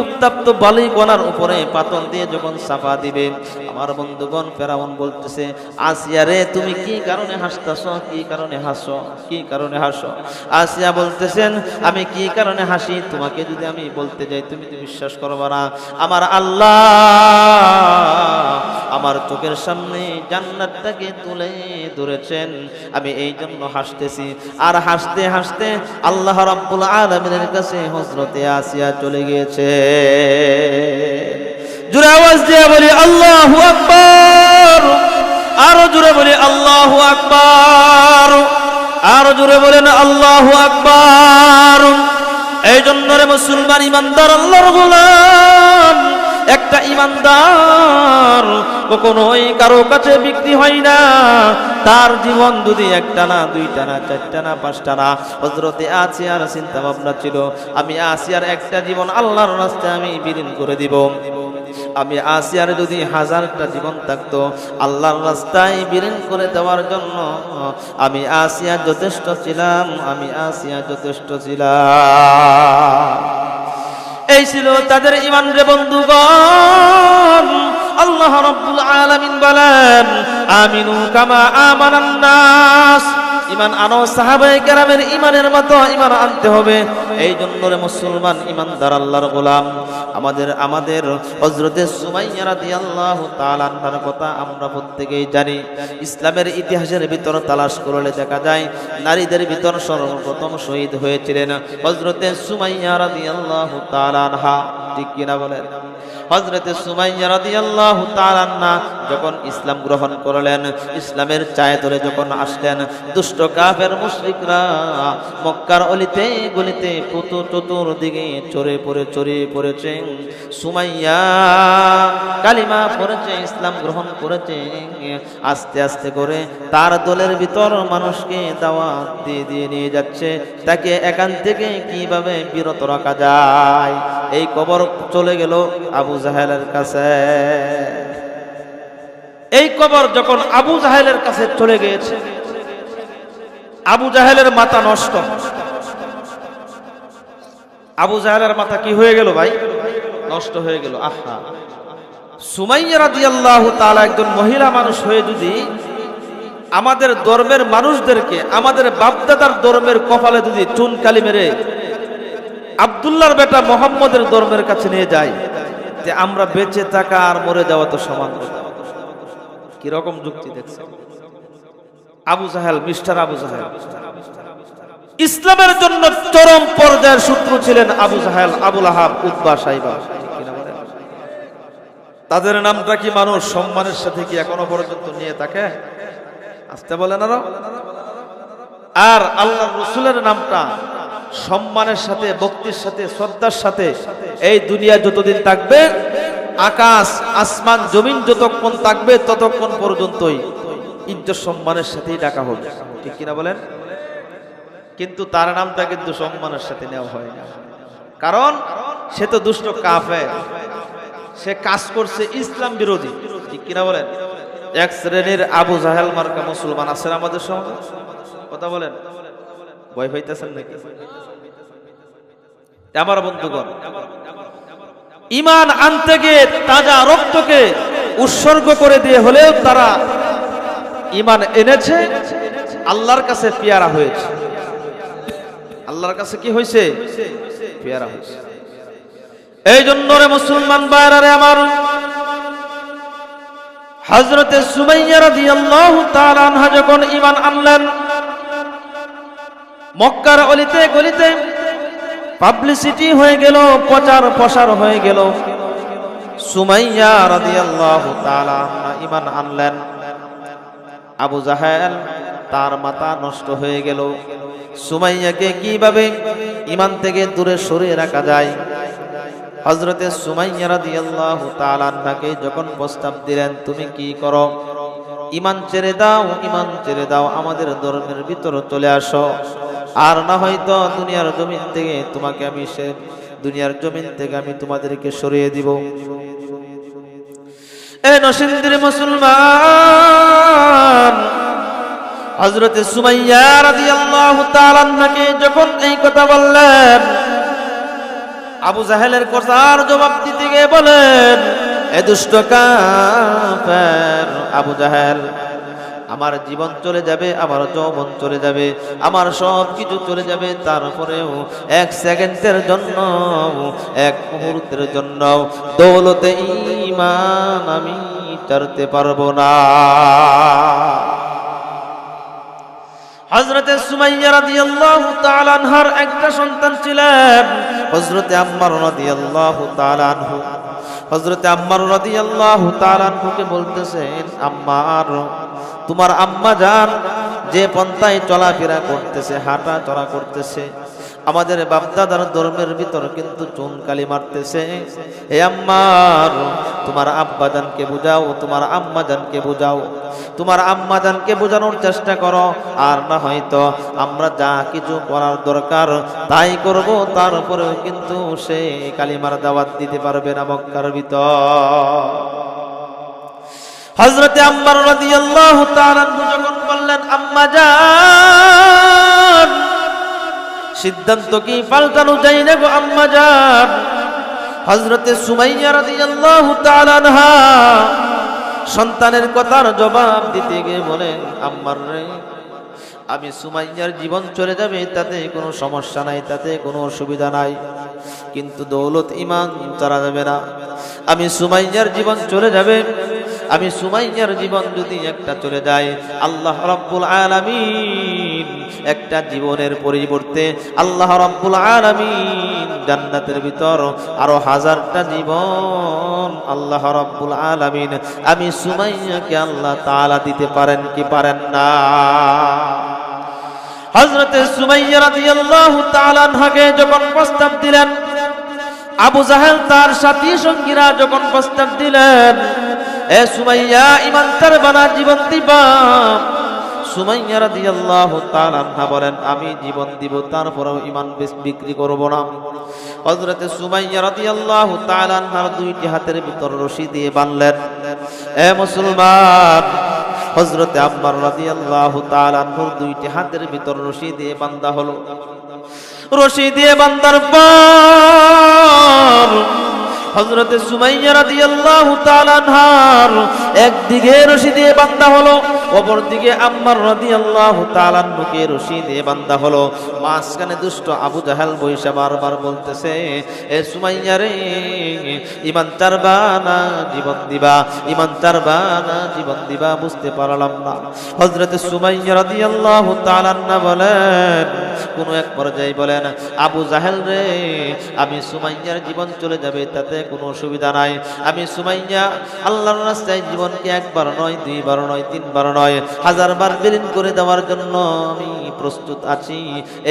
উত্তপ্ত বালিকণার উপরে পাথর দিয়ে যখন চাপা দিবে, আমার বন্ধুগণ ফেরাউন বলতেছে, আসিয়া রে তুমি কি কারণে হাসতেছ, কি কারণে হাসো, কি কারণে হাসো? আসিয়া বলতেছেন, আমি কি কারণে হাসি তোমাকে যদি আমি বলতে যাই তুমি তো বিশ্বাস করবে না। আমার আল্লাহ আমার চোখের সামনে জান্নাতটাকে তুলে ধরেছেন, আমি এই জন্য হাসতেছি। আর হাসতে হাসতে আল্লাহ রাব্বুল আলামিনের কাছে হযরতে আসিয়া চলে গিয়েছে। জোরে আওয়াজ দিয়ে বলি আল্লাহু আকবার, আরো জোরে বলি আল্লাহু আকবার, আরো জোরে বলেন আল্লাহু আকবার। এই জন্য রে মুসলমান ঈমানদার আল্লাহর গোলাম, একটা ঈমানদার কখনোই কারো কাছে বিক্রি হয় না। তার জীবন যদি একটা না, দুইটা না, চারটা না, পাঁচটা না, হযরতে আসিয়ার চিন্তা ভাবনা ছিল, আমি আসিয়ার একটা জীবন আল্লাহর রাস্তায় আমি বিলীন করে দিব। আমি আসিয়ার যদি 1000টা জীবন থাকতো আল্লাহর রাস্তায় বিলীন করে দেওয়ার জন্য আমি আসিয়া যথেষ্ট ছিলাম, আমি আসিয়া যথেষ্ট ছিলাম। এই ছিল তাদের ঈমান রে বন্ধুগণ। আল্লাহ রাব্বুল আলামিন বলেন, আমিনু কামা আমানান নাস, ঈমান আনো সাহাবায়ে কেরামের ঈমানের মতো ঈমান আনতে হবে। এই জন্য রে মুসলমান ঈমানদার আল্লাহর গোলাম, আমাদের হযরতে সুমাইয়া রাদিয়াল্লাহু তাআলা আনহার কথা আমরা প্রত্যেকেই জানি। ইসলামের ইতিহাসের ভিতর তালাশ করলে দেখা যায় নারীদের ভিতর সর্বপ্রথম শহীদ হয়েছিলেন হযরতে সুমাইয়া রাদিয়াল্লাহু তাআলা আনহা, ঠিক কিনা বলেন? হযরতে সুমাইয়া রাদিয়াল্লাহু তাআলা আনহা যখন ইসলাম গ্রহণ করলেন, ইসলামের ছায়া তলে যখন আসলেন, দুষ্ট কাফের মুশরিকরা মক্কার অলিতে গলিতে চতুর্দিকে ছড়িয়ে পড়েছে। সুমাইয়া কালিমা পড়েছে, ইসলাম গ্রহণ করেছে। আস্তে আস্তে করে তার দলের ভিতর মানুষকে দাওয়াত দিয়ে নিয়ে যাচ্ছে, তাকে এখান থেকে কিভাবে বিরত রাখা যায়। এই খবর চলে গেল আবু জাহেলের কাছে। এই খবর যখন আবু জাহেলের কাছে চলে গিয়েছে, আবু জাহেলের মাথা নষ্ট। আবু জাহেলের মাথা কি হয়ে গেল ভাই? নষ্ট হয়ে গেল। আহা, সুমাইয়া রাদিয়াল্লাহু তাআলা একজন মহিলা মানুষ হয়ে যদি আমাদের ধর্মের মানুষদেরকে, আমাদের বাপদাদার ধর্মের কপালে যদি চুনকালি মেরে আব্দুল্লাহর বেটা মোহাম্মদের ধর্মের কাছে নিয়ে যায়, যে আমরা বেঁচে থাকা আর মরে যাওয়া তো সমান। কিরকম যুক্তি দেখছে? আবু জাহেল, মিস্টার আবু জাহেল, ইসলামের জন্য চরম পর্যায়ের শত্রু ছিলেন আবু জাহেল, আবুল আহাব, উতবা, সাইবা। তাদের নামটা কি মানুষ সম্মানের সাথে কি এখনো পর্যন্ত নিয়ে থাকে? আসতে বলেন আরো। আর আল্লাহর রাসূলের নামটা সম্মানের সাথে, ভক্তির সাথে, শ্রদ্ধার সাথে এই দুনিয়া যতদিন থাকবে, আকাশ আসমান জমিন যতক্ষণ থাকবে ততক্ষণ পর্যন্তই ইজ্জত সম্মানের সাথেই ডাকা হবে, ঠিক কিনা বলেন? কিন্তু তার নামটা কিন্তু সম্মানের সাথে নেওয়া হয় না, কারণ সে তো দুষ্ট কাফের, সে কাজ করছে ইসলাম বিরোধী, ঠিক কিনা বলেন? এক শ্রেণীর আবু জাহেল মার্কা মুসলমান আছেন আমাদের সমাজে, কথা বলেন, ভয় পাইতেছেন নাকি? আমার বন্ধুগণ, ঈমান আনতে গিয়ে তাজা রক্তকে উৎসর্গ করে দিয়ে হলেও তারা ঈমান এনেছে, আল্লাহর কাছে পেয়ারা হয়েছে। আল্লাহর কাছে কি হয়েছে? পেয়ারা হয়েছে। এই জন্য রে মুসলমান ভাইরা রে আমার, হযরতে সুমাইয়া রাদিয়াল্লাহু তাআলা আনহা যখন ঈমান আনলেন, মক্কার অলিতে গলিতে পাবলিসিটি হয়ে গেল, প্রচার প্রসার হয়ে গেল, সুমাইয়া রাদিয়াল্লাহু তাআলা আনহা ঈমান আনলেন। আবু জাহেল তার মাথা নষ্ট হয়ে গেল। সুমাইয়াকে কিভাবে ঈমান থেকে দূরে সরিয়ে রাখা যায়? হযরতে সুমাইয়া রাদিয়াল্লাহু তাআলা আনহাকে যখন প্রস্তাব দিলেন, তুমি কি করো? ঈমান ছেড়ে দাও, ঈমান ছেড়ে দাও, আমাদের ধর্মের ভিতর চলে আসো, আর না হয়তো দুনিয়ার জমিন থেকে তোমাকে আমি দুনিয়ার জমিন থেকে আমি তোমাদেরকে সরিয়ে দিব। এ নসিন্দির মুসলমান, হযরতে সুমাইয়া রাদিয়াল্লাহু তাআলা আনহাকে যখন এই কথা বললেন, আবু জাহেলের কথার জবাব দিতে গিয়ে বলেন, এ দুষ্ট কাফের আবু জাহেল, আমার জীবন চলে যাবে, আমার যৌবন চলে যাবে, আমার সব কিছু চলে যাবে, তারপরেও এক সেকেন্ডের জন্য, এক মুহূর্তের জন্য দৌলতে ঈমান আমি ছাড়তে পারবো না। হযরতে সুমাইয়া রাদিয়াল্লাহু তাআলা আনহার একটা সন্তান ছিলেন, হযরতে আম্মার রাদিয়াল্লাহু তাআলা আনহু। হযরতে আম্মার রাদিয়াল্লাহু তাআলা আনহুকে বলতেছেন, আম্মার, তোমার আম্মা জান যে পন্থায় চলাফেরা করতেছে, হাঁটা চলা করতেছে, আমাদের বাপদাদার ধর্মের ভিতর কিন্তু চুনকালি মারতেছে। হে আম্মার, তোমার আব্বা জানকে বুঝাও, তোমার আম্মা জানকে বুঝাও, তোমার আম্মা জানকে বোঝানোর চেষ্টা করো, আর না হয়তো আমরা যা কিছু করার দরকার তাই করব, তারপরেও কিন্তু সে কালিমার দাওয়াত দিতে পারবে না মক্কার ভিতর। হযরতে আম্মার রাদিয়াল্লাহু তাআলা যখন বললেন, আম্মা জান, সিদ্ধান্ত কি পাল্টানো যায় না গো আম্মা জান? হযরতে সুমাইয়া রাদিয়াল্লাহু তাআলা আনহা সন্তানের কথার জবাব দিতে গিয়ে বলেন, আম্মার রে, আমি সুমাইয়ার জীবন চলে যাবে তাতে কোনো সমস্যা নাই, তাতে কোনো অসুবিধা নাই, কিন্তু দৌলত ঈমান ছাড়া যাবে না। আমি সুমাইয়ার জীবন চলে যাবে, আমি সুমাইয়ার জীবন যদি একটা চলে যায়, আল্লাহ রাব্বুল আলামিন একটা জীবনের পরিবর্তে আল্লাহ রাব্বুল আলামিন জান্নাতের ভিতর আরো হাজারটা জীবন আল্লাহ রাব্বুল আলামিন আমি সুমাইয়াকে আল্লাহ তাআলা দিতে পারেন কি পারেন না? হযরতে সুমাইয়া রাদিয়াল্লাহু তাআলা আনহাকে যখন প্রস্তাব দিলেন, আবু জাহেল তার সাথী সঙ্গীরা যখন প্রস্তাব দিলেন, এ সুমাইয়া ঈমান তারবানা, জীবন দিবা, সুমাইয়া রাদিয়াল্লাহু তাআলা আনহা বলেন, আমি জীবন দিব, তারপরেও ঈমান বিক্রি করব না। হযরতে সুমাইয়া রাদিয়াল্লাহু তাআলা আনহার দুইটি হাতের ভিতর রশি দিয়ে বাঁধলেন। এ মুসলমান, হযরতে আম্মার রাদিয়াল্লাহু তাআলা আনহুর দুইটি হাতের ভিতর রশি দিয়ে বাঁধা হলো। রশি দিয়ে বাঁধার পর হযরতে সুমাইয়া রাদিয়াল্লাহু তাআলা আনহার একদিকে রশি দিয়ে বাঁধা হলো, অপরদিকে আম্মার রাদিয়াল্লাহু তাআলা আনহুকে রশি দিয়ে বাঁধা হলো। মাঝখানে দুষ্ট আবু জাহেল বৈশা বারবার বলতেছে, এ সুমাইয়া রে, ঈমান ছাড়বা না জীবন দিবা, ঈমান ছাড়বা না জীবন দিবা, বুঝতে পারলাম না। হযরত সুমাইয়া রাদিয়াল্লাহু তাআলা আনহা বলেন, কোন এক পর্যায়ে বলেন, আবু জাহেল রে, আমি সুমাইয়ার জীবন চলে যাবে তাতে কোনো অসুবিধা নাই। আমি সুমাইয়া আল্লাহর রাস্তায় জীবনকে একবার নয়, দুইবার নয়, তিনবার নয়, 1000 বার বিলীন করে দেওয়ার জন্য আমি প্রস্তুত আছি।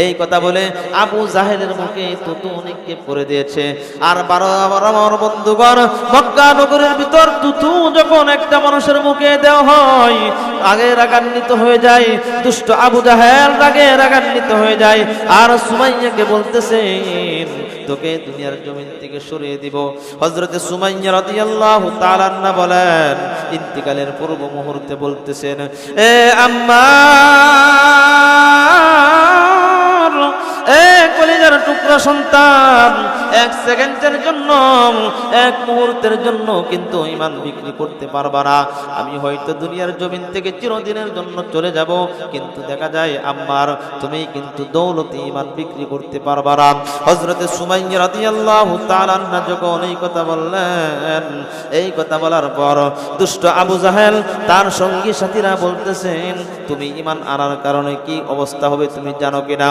এই কথা বলে আবু জাহেলের মুখে থুতু নিক্ষেপ করে দিয়েছে। আর আমার বন্ধুগণ, মক্কা নগরের ভিতর থুতু যখন একটা মানুষের মুখে দেওয়া হয়, আগে রাগান্বিত হয়ে যায় দুষ্ট আবু জাহেল, রাগে রাগান্বিত হয়ে যায়। আর সুমাইয়াকে বলতেছেন, তোকে দুনিয়ার জমিন থেকে সরিয়ে দিব। হযরতে সুমাইয়া রাদিয়াল্লাহু তাআলা আনহা বলেন, ইন্তিকালের পূর্ব মুহূর্তে বলতেছেন, এ আম্মার, এ কলিজার টুকরা সন্তান, এক সেকেন্ডের জন্য, এক মুহূর্তের জন্য কিন্তু ঈমান বিক্রি করতে পারবা না। আমি হয়তো দুনিয়ার জমিন থেকে চিরদিনের জন্য চলে যাব, কিন্তু দেখা যায় আম্মার, তুমি কিন্তু দৌলতে ঈমান বিক্রি করতে পারবা না। হযরতে সুমাইয়া রাদিয়াল্লাহু তাআলা আনহা যখন এই কথা বললেন, এই কথা বলার পর দুষ্ট আবু জাহেল তার সঙ্গী সাথীরা বলতেছেন, তুমি ঈমান আনার কারণে কি অবস্থা হবে তুমি জানো কিনা?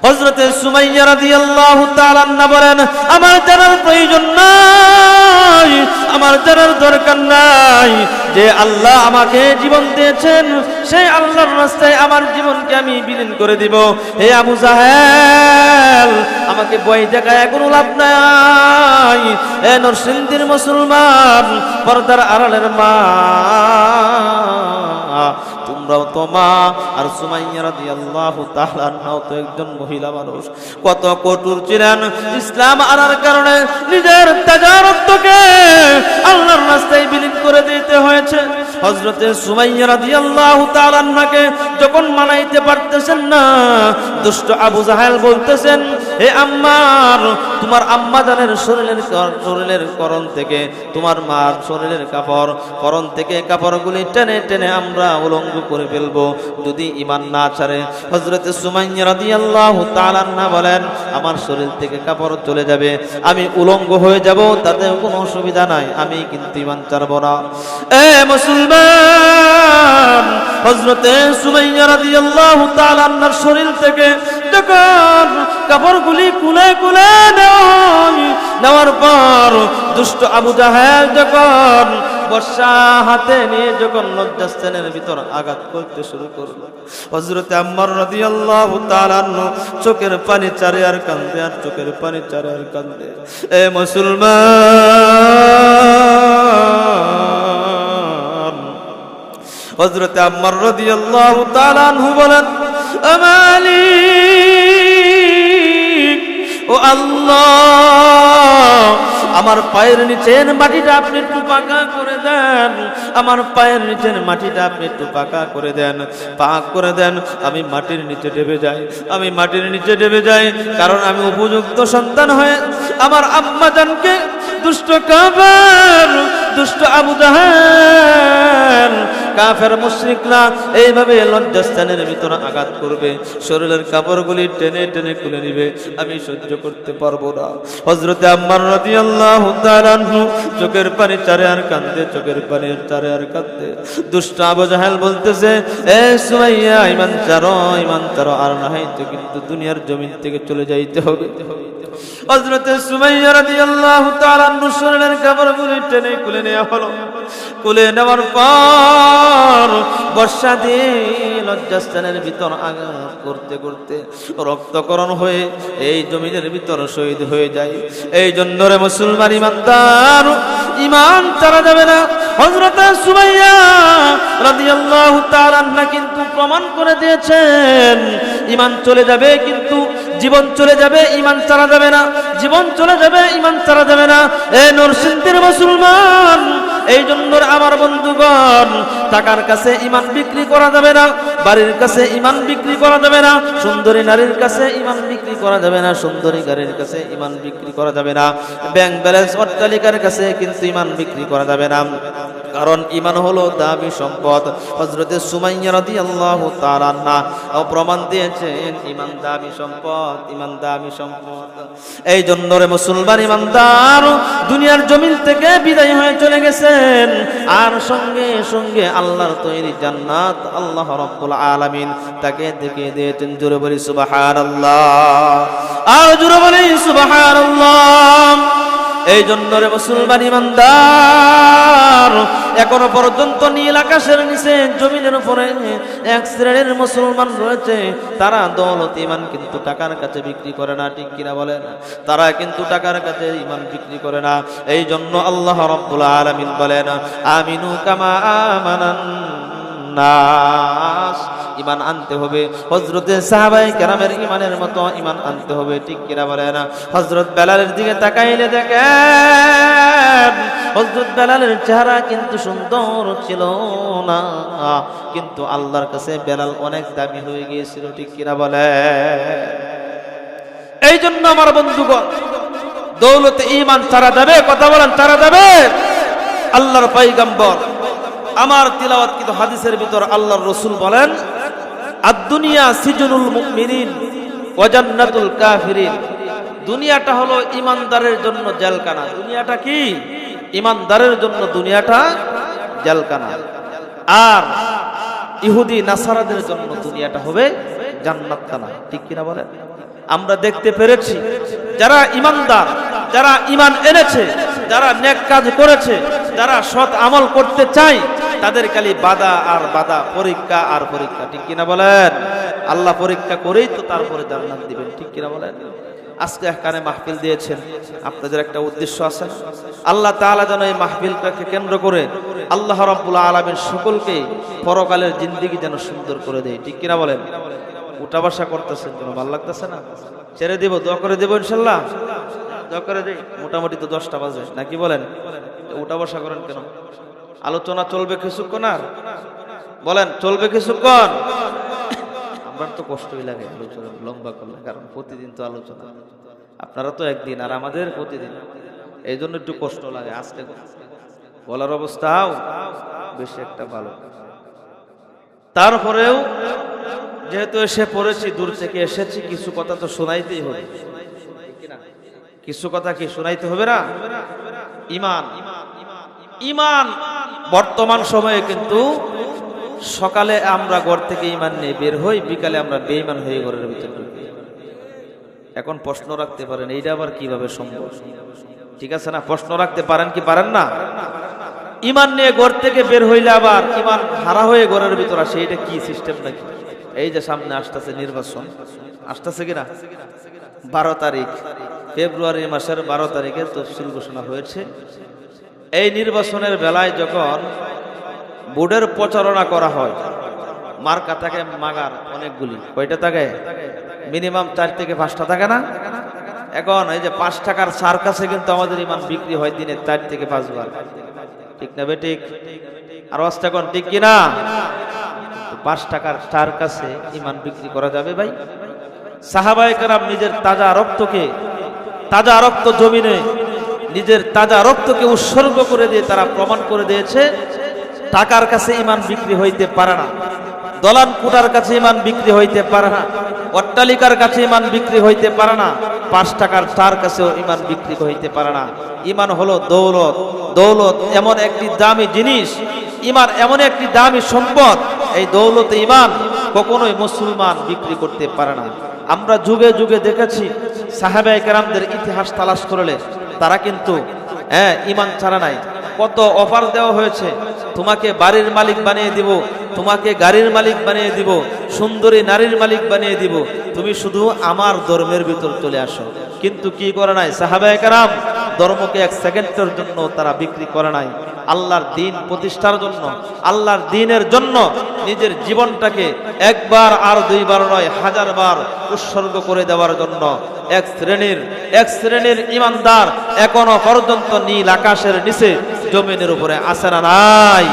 হযরতে সুমাইয়া রাদিয়াল্লাহু তাআলা আনহা বলেন, আমার জানার প্রয়োজন নাই, আমার জানার দরকার নাই। যে আল্লাহ আমাকে জীবন দিয়েছেন, সেই আল্লাহর রাস্তায় আমার জীবনকে আমি বিলীন করে দিব। হে আবু জাহেল, আমাকে বই দেখায় কোনো লাভ নাই। এ নরসিংদীর মুসলমান, পর্দার আড়ালের মা, তোমরাও তো মা। আর সুমাইয়া রাদিয়াল্লাহু তাআলা আনহাও তো একজন মহিলা মানুষ। কত কঠোর ছিলেন, ইসলাম আনার কারণে নিজের তাজা রক্তকে আল্লাহর রাস্তায় বিলীন করে দিতে হয়েছে। হযরতে সুমাইয়া রাদিয়াল্লাহু তাআলা আনহাকে যখন মানাইতে পারতেছেন না, দুষ্ট আবু জাহেল বলতেছেন, হে আম্মার, তোমার আম্মা জানের শরীরের করণ থেকে, তোমার মার শরীরের কাপড় করণ থেকে কাপড়গুলি টেনে টেনে আমরা উলঙ্গ করে ফেলবো যদি ঈমান না ছাড়ে। হযরতে সুমাইয়া রাদিয়াল্লাহু তাআলা আনহা বলেন, আমার শরীর থেকে কাপড় চলে যাবে, আমি উলঙ্গ হয়ে যাব, তাতে কোনো অসুবিধা নাই, আমি কিন্তু ঈমান ছাড়ব না। এ মুসলমান, হযরতে সুমাইয়া রাদিয়াল্লাহু তাআলা আনহার শরীর থেকে যখন কাপড়গুলি খুলে খুলে নেওয়ার পর দুষ্ট আবু জাহেল যখন বর্ষা হাতে নিয়ে যখন লজ্জাস্থানের ভিতর আঘাত করতে শুরু করলো, হযরতে আম্মার রাদিয়াল্লাহু তাআলা আনহু চোখের পানি চারে আর কান্দে, আর চোখের পানি চারে আর কান্দে। এ মুসলমান, হযরতে আম্মার রাদিয়াল্লাহু তাআলা আনহু বলেন, মালিক, ও আল্লাহ, আমার পায়ের নিচের মাটিটা আপনি একটু পাকা করে দেন, আমার পায়ের নিচের মাটিটা আপনি একটু পাকা করে দেন, পাক করে দেন। আমি মাটির নিচে ডেবে যাই, আমি মাটির নিচে ডেবে যাই, কারণ আমি উপযুক্ত সন্তান হয়ে আমার আম্মা জানকে দুষ্ট কাফের, দুষ্ট আবু জাহেল, কাফের মুশরিকরা এইভাবে লজ্জাস্থানের ভিতরে আঘাত করবে, শরীরের কাপড়গুলি টেনে টেনে খুলে নিবে, আমি সহ্য করতে পারবো না। হযরতে আম্মার রাদিয়াল্লাহু তাআলা আনহু চোখের পানি চারে আর কাঁদে, চোখের পানি চারে আর কাঁদে। দুষ্ট আবু জাহেল বলতেছে, এ সুমাইয়া, ঈমান ছাড়ো, ঈমান ছাড়ো, আর না হয়তো কিন্তু দুনিয়ার জমিন থেকে চলে যাইতে হবে। হযরতে সুমাইয়া রাদিয়াল্লাহু তাআলা আনহু শরীরের কাপড়গুলি টেনে খুলে নেওয়া হলো। খুলে নেওয়ার পর বর্ষা দিয়ে লজ্জাস্থানের ভিতর আঘাত করতে করতে রক্তকরণ হয়ে এই জমিনের ভিতর শহীদ হয়ে যায়। এই জন্য রে মুসলমান ইমানদার, ঈমান ছাড়া যাবে না। হযরত সুমাইয়া রাদিয়াল্লাহু তাআলা আনহা কিন্তু প্রমাণ করে দিয়েছেন, ঈমান চলে যাবে কিন্তু জীবন চলে যাবে, ঈমান ছাড়া যাবে না। জীবন চলে যাবে, ঈমান ছাড়া যাবে না। এ নরসিংদীর মুসলমান, এই জন্য আমার বন্ধুগণ, টাকার কাছে ইমান বিক্রি করা যাবে না, বাড়ির কাছে ইমান বিক্রি করা যাবে না, সুন্দরী নারীর কাছে ইমান বিক্রি করা যাবে না, সুন্দরী গাড়ির কাছে ইমান বিক্রি করা যাবে না, ব্যাংক ব্যালেন্স অট্টালিকার কাছে কিন্তু ইমান বিক্রি করা যাবে না, কারণ ইমান হলো দামি সম্পদ। হযরতে সুমাইয়া রাদিয়াল্লাহু তাআলা আনহা প্রমাণ দিয়েছেন ইমান দামি সম্পদ, ইমান দামি সম্পদ। এই জন্য রে মুসলমান ইমানদার দুনিয়ার জমিন থেকে বিদায় হয়ে চলে গেছেন, আর সঙ্গে সঙ্গে আল্লাহর তৈরি জান্নাত আল্লাহ রাব্বুল আলামিন তাকে দেখিয়ে দিয়েছেন। জোরে বলি সুবহানাল্লাহ, আর জোরে বলি সুবহানাল্লাহ। এই জন্য রে মুসলমান ইমানদার এখনো পর্যন্ত নীল আকাশের নিচে জমিনের উপরে এক শ্রেণীর মুসলমান রয়েছে, তারা দৌলত ইমান কিন্তু টাকার কাছে বিক্রি করে না, ঠিক কিনা বলেন? তারা কিন্তু টাকার কাছে ইমান বিক্রি করে না। এই জন্য আল্লাহ রাব্বুল আলামিন বলেন আমিনু কামা আমানান নাস, ইমান আনতে হবে হযরতে সাহাবায়ে কেরামের ইমানের মতো ইমান আনতে হবে, ঠিক কিনা বলেন? হযরত বেলালের দিকে তাকাইলে দেখেন হযরত বেলালের চেহারা কিন্তু সুন্দর ছিল না, কিন্তু আল্লাহর কাছে বেলাল অনেক দামি হয়ে গিয়েছিল, ঠিক কিনা বলে? এই জন্য আমার বন্ধুগণ দৌলতে ঈমান ছাড়া যাবে? কথা বলেন, ছাড়া যাবে? আল্লাহর পয়গম্বর আমার তিলাওয়াত কিন্তু হাদিসের ভিতর আল্লাহর রাসূল বলেন আদ-দুনিয়া সিজনুল মুমিনিন ওয়া জান্নাতুল কাফিরিন, দুনিয়াটা হলো ঈমানদারের জন্য জেলখানা। দুনিয়াটা কি? ঈমানদারের জন্য দুনিয়াটা জেলখানা, আর ইহুদি নাসারাদের জন্য দুনিয়াটা হবে জান্নাতখানা, ঠিক কিনা বলেন? আমরা দেখতে পেরেছি যারা ঈমানদার, যারা ঈমান এনেছে, যারা নেক কাজ করেছে, যারা সৎ আমল করতে চায়, তাদের খালি বাধা আর বাধা, পরীক্ষা আর পরীক্ষা, ঠিক কিনা বলেন? আল্লাহ পরীক্ষা করেই তো তারপরে জান্নাত দিবেন, ঠিক কিনা বলেন? আজকে এখানে মাহফিল দিয়েছেন, আপনাদের একটা উদ্দেশ্য আছে। আল্লাহ তাআলা যেন এই মাহফিলটাকে কেন্দ্র করে আল্লাহ রাব্বুল আলামিন সকলকে পরকালের জিন্দেগি যেন সুন্দর করে দেয়, ঠিক কিনা বলেন? উঠা বসা করতেছেন যেন ভালো লাগতেছে না? ছেড়ে দেব, দোয়া করে দেবো ইনশাল্লাহ, দোয়া করে দেই। মোটামুটি তো 10টা বাজে নাকি বলেন? উঠা বসা করেন কেন? আলোচনা চলবে কিছুক্ষণ, আর বলেন চলবে কিছুক্ষণ? আমার তো কষ্টই লাগে আলোচনা লম্বা করলে, কারণ প্রতিদিন তো আলোচনা, আপনারা তো একদিন আর আমাদের প্রতিদিন, এই জন্য একটু কষ্ট লাগে। আজকে বলার অবস্থাও বেশি একটা ভালো, তারপরেও যেহেতু এসে পড়েছি, দূর থেকে এসেছি, কিছু কথা তো শোনাইতেই হবে, কিছু কথা কি শোনাইতে হবে না? ঈমান, ঈমান বর্তমান সময়ে কিন্তু সকালে আমরা ঘর থেকে ঈমান নিয়ে বের হই, বিকালে আমরা বেঈমান হয়ে ঘরের ভিতরে ঢুকি। এখন প্রশ্ন রাখতে পারেন এইটা আবার কিভাবে সম্ভব? ঠিক আছে না? প্রশ্ন রাখতে পারেন কি পারেন না? ঈমান নিয়ে ঘর থেকে বের হইলে আবার ঈমান হারা হয়ে ঘরের ভিতর আসে, এটা কি সিস্টেম নাকি? এই যে সামনে আসতেছে নির্বাচন, আসতেছে কিনা? 12 তারিখ ফেব্রুয়ারি মাসের 12 তারিখে তফসিল ঘোষণা হয়েছে। এই নির্বাচনের বেলায় যখন বোর্ডের প্রচারণা করা হয়, মার্কা থাকে মাগার অনেকগুলি, কয়টা থাকে? মিনিমাম 4 থেকে 5টা থাকে না? এখন এই যে 5 টাকার চার কাছে কিন্তু আমাদের ঈমান বিক্রি হয় দিনে 4 থেকে 5 বার, ঠিক না বেঠিক? আর আওয়াজটা কোন ঠিক কিনা? 5 টাকার চার কাছে ঈমান বিক্রি করা যাবে ভাই? সাহাবায়ে কেরাম নিজের তাজা রক্তকে, তাজা রক্ত জমিনে নিজের তাজা রক্তকে উৎসর্গ করে দিয়ে তারা প্রমাণ করে দিয়েছে টাকার কাছে ঈমান বিক্রি হইতে পারে না, দলান কুটার কাছে ঈমান বিক্রি হইতে পারে না, অট্টালিকার কাছে ঈমান বিক্রি হইতে পারে না, 5 টাকার চার কাছেও ঈমান বিক্রি হইতে পারে না। ঈমান হলো দৌলত, দৌলত এমন একটি দামি জিনিস, ঈমান এমন একটি দামি সম্পদ, এই দৌলতে ঈমান কখনোই মুসলমান বিক্রি করতে পারে না। আমরা যুগে যুগে দেখেছি সাহাবায়ে কেরামদের ইতিহাস তালাশ করলে তারা কিন্তু ঈমান ছাড়া নাই। কত অফার দেওয়া হয়েছে, তোমাকে বাড়ির মালিক বানিয়ে দিব, তোমাকে গাড়ির মালিক বানিয়ে দিব, সুন্দরী নারীর মালিক বানিয়ে দিব, তুমি শুধু আমার ধর্মের ভিতর চলে আসো। কিন্তু কি করে নাই সাহাবায়ে কেরাম? ধর্মকে 1 সেকেন্ডের জন্য তারা বিক্রি করে নাই। আল্লাহর দ্বীন প্রতিষ্ঠার জন্য, আল্লাহর দ্বীনের জন্য নিজের জীবনটাকে একবার আর 2 বার নয়, 1000 বার উৎসর্গ করে দেওয়ার জন্য এক শ্রেণীর ঈমানদার এখনো পর্যন্ত নীল আকাশের নিচে জমিনের উপরে আছে না নাই?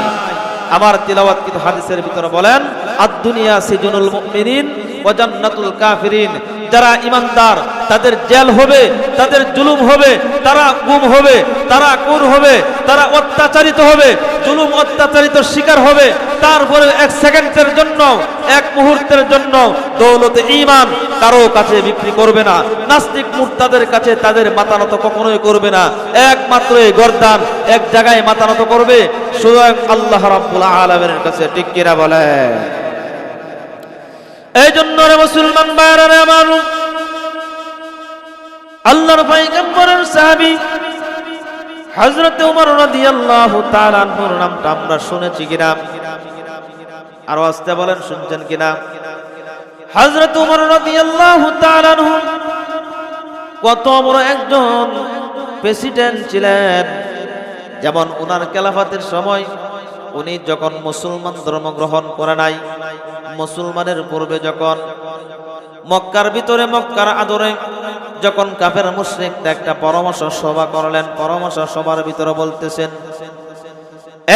আমার তিলাওয়াতকৃত হাদিসের ভিতরে বলেন, আদ-দুনিয়া সিজনুল মুমিনিন ওয়া জান্নাতুল কাফিরিন। যারা ইমানদার তাদের জেল হবে, তাদের জুলুম হবে, তারা গুম হবে, তারা খুন হবে, তারা অত্যাচারিত হবে, জুলুম অত্যাচারিত শিকার হবে। তারপরে এক সেকেন্ডের জন্য, এক মুহূর্তের জন্য দৌলতে ঈমান কারো কাছে বিক্রি করবে না। নাস্তিক মুরতাদের কাছে তাদের মাথা নত কখনোই করবে না। একমাত্র এই গর্দান এক জায়গায় মাথা নত করবে, স্বয়ং আল্লাহ রাব্বুল আলামিনের কাছে। ঠিক কিনা বলে? এই জন্য রে মুসলমান ভাইরা রে আমার, আল্লাহর পয়গম্বরের সাহাবী হযরত ওমর রাদিয়াল্লাহু তাআলা আনহুর নামটা আমরা শুনেছি কিনা? আর আস্তে বলেন, শুনছেন কিনা? হযরত ওমর রাদিয়াল্লাহু তাআলা আনহু কত বড় একজন প্রেসিডেন্ট ছিলেন। যেমন ওনার খেলাফতের সময় উনি যখন মুসলমান ধর্ম গ্রহণ করে নাই, মুসলমানের পূর্বে যখন মক্কার ভিতরে, মক্কার আদরে যখন কাফের মুশরিকরা একটা পরামর্শ সভা করলেন, পরামর্শ সভার ভিতরে বলতেছেন,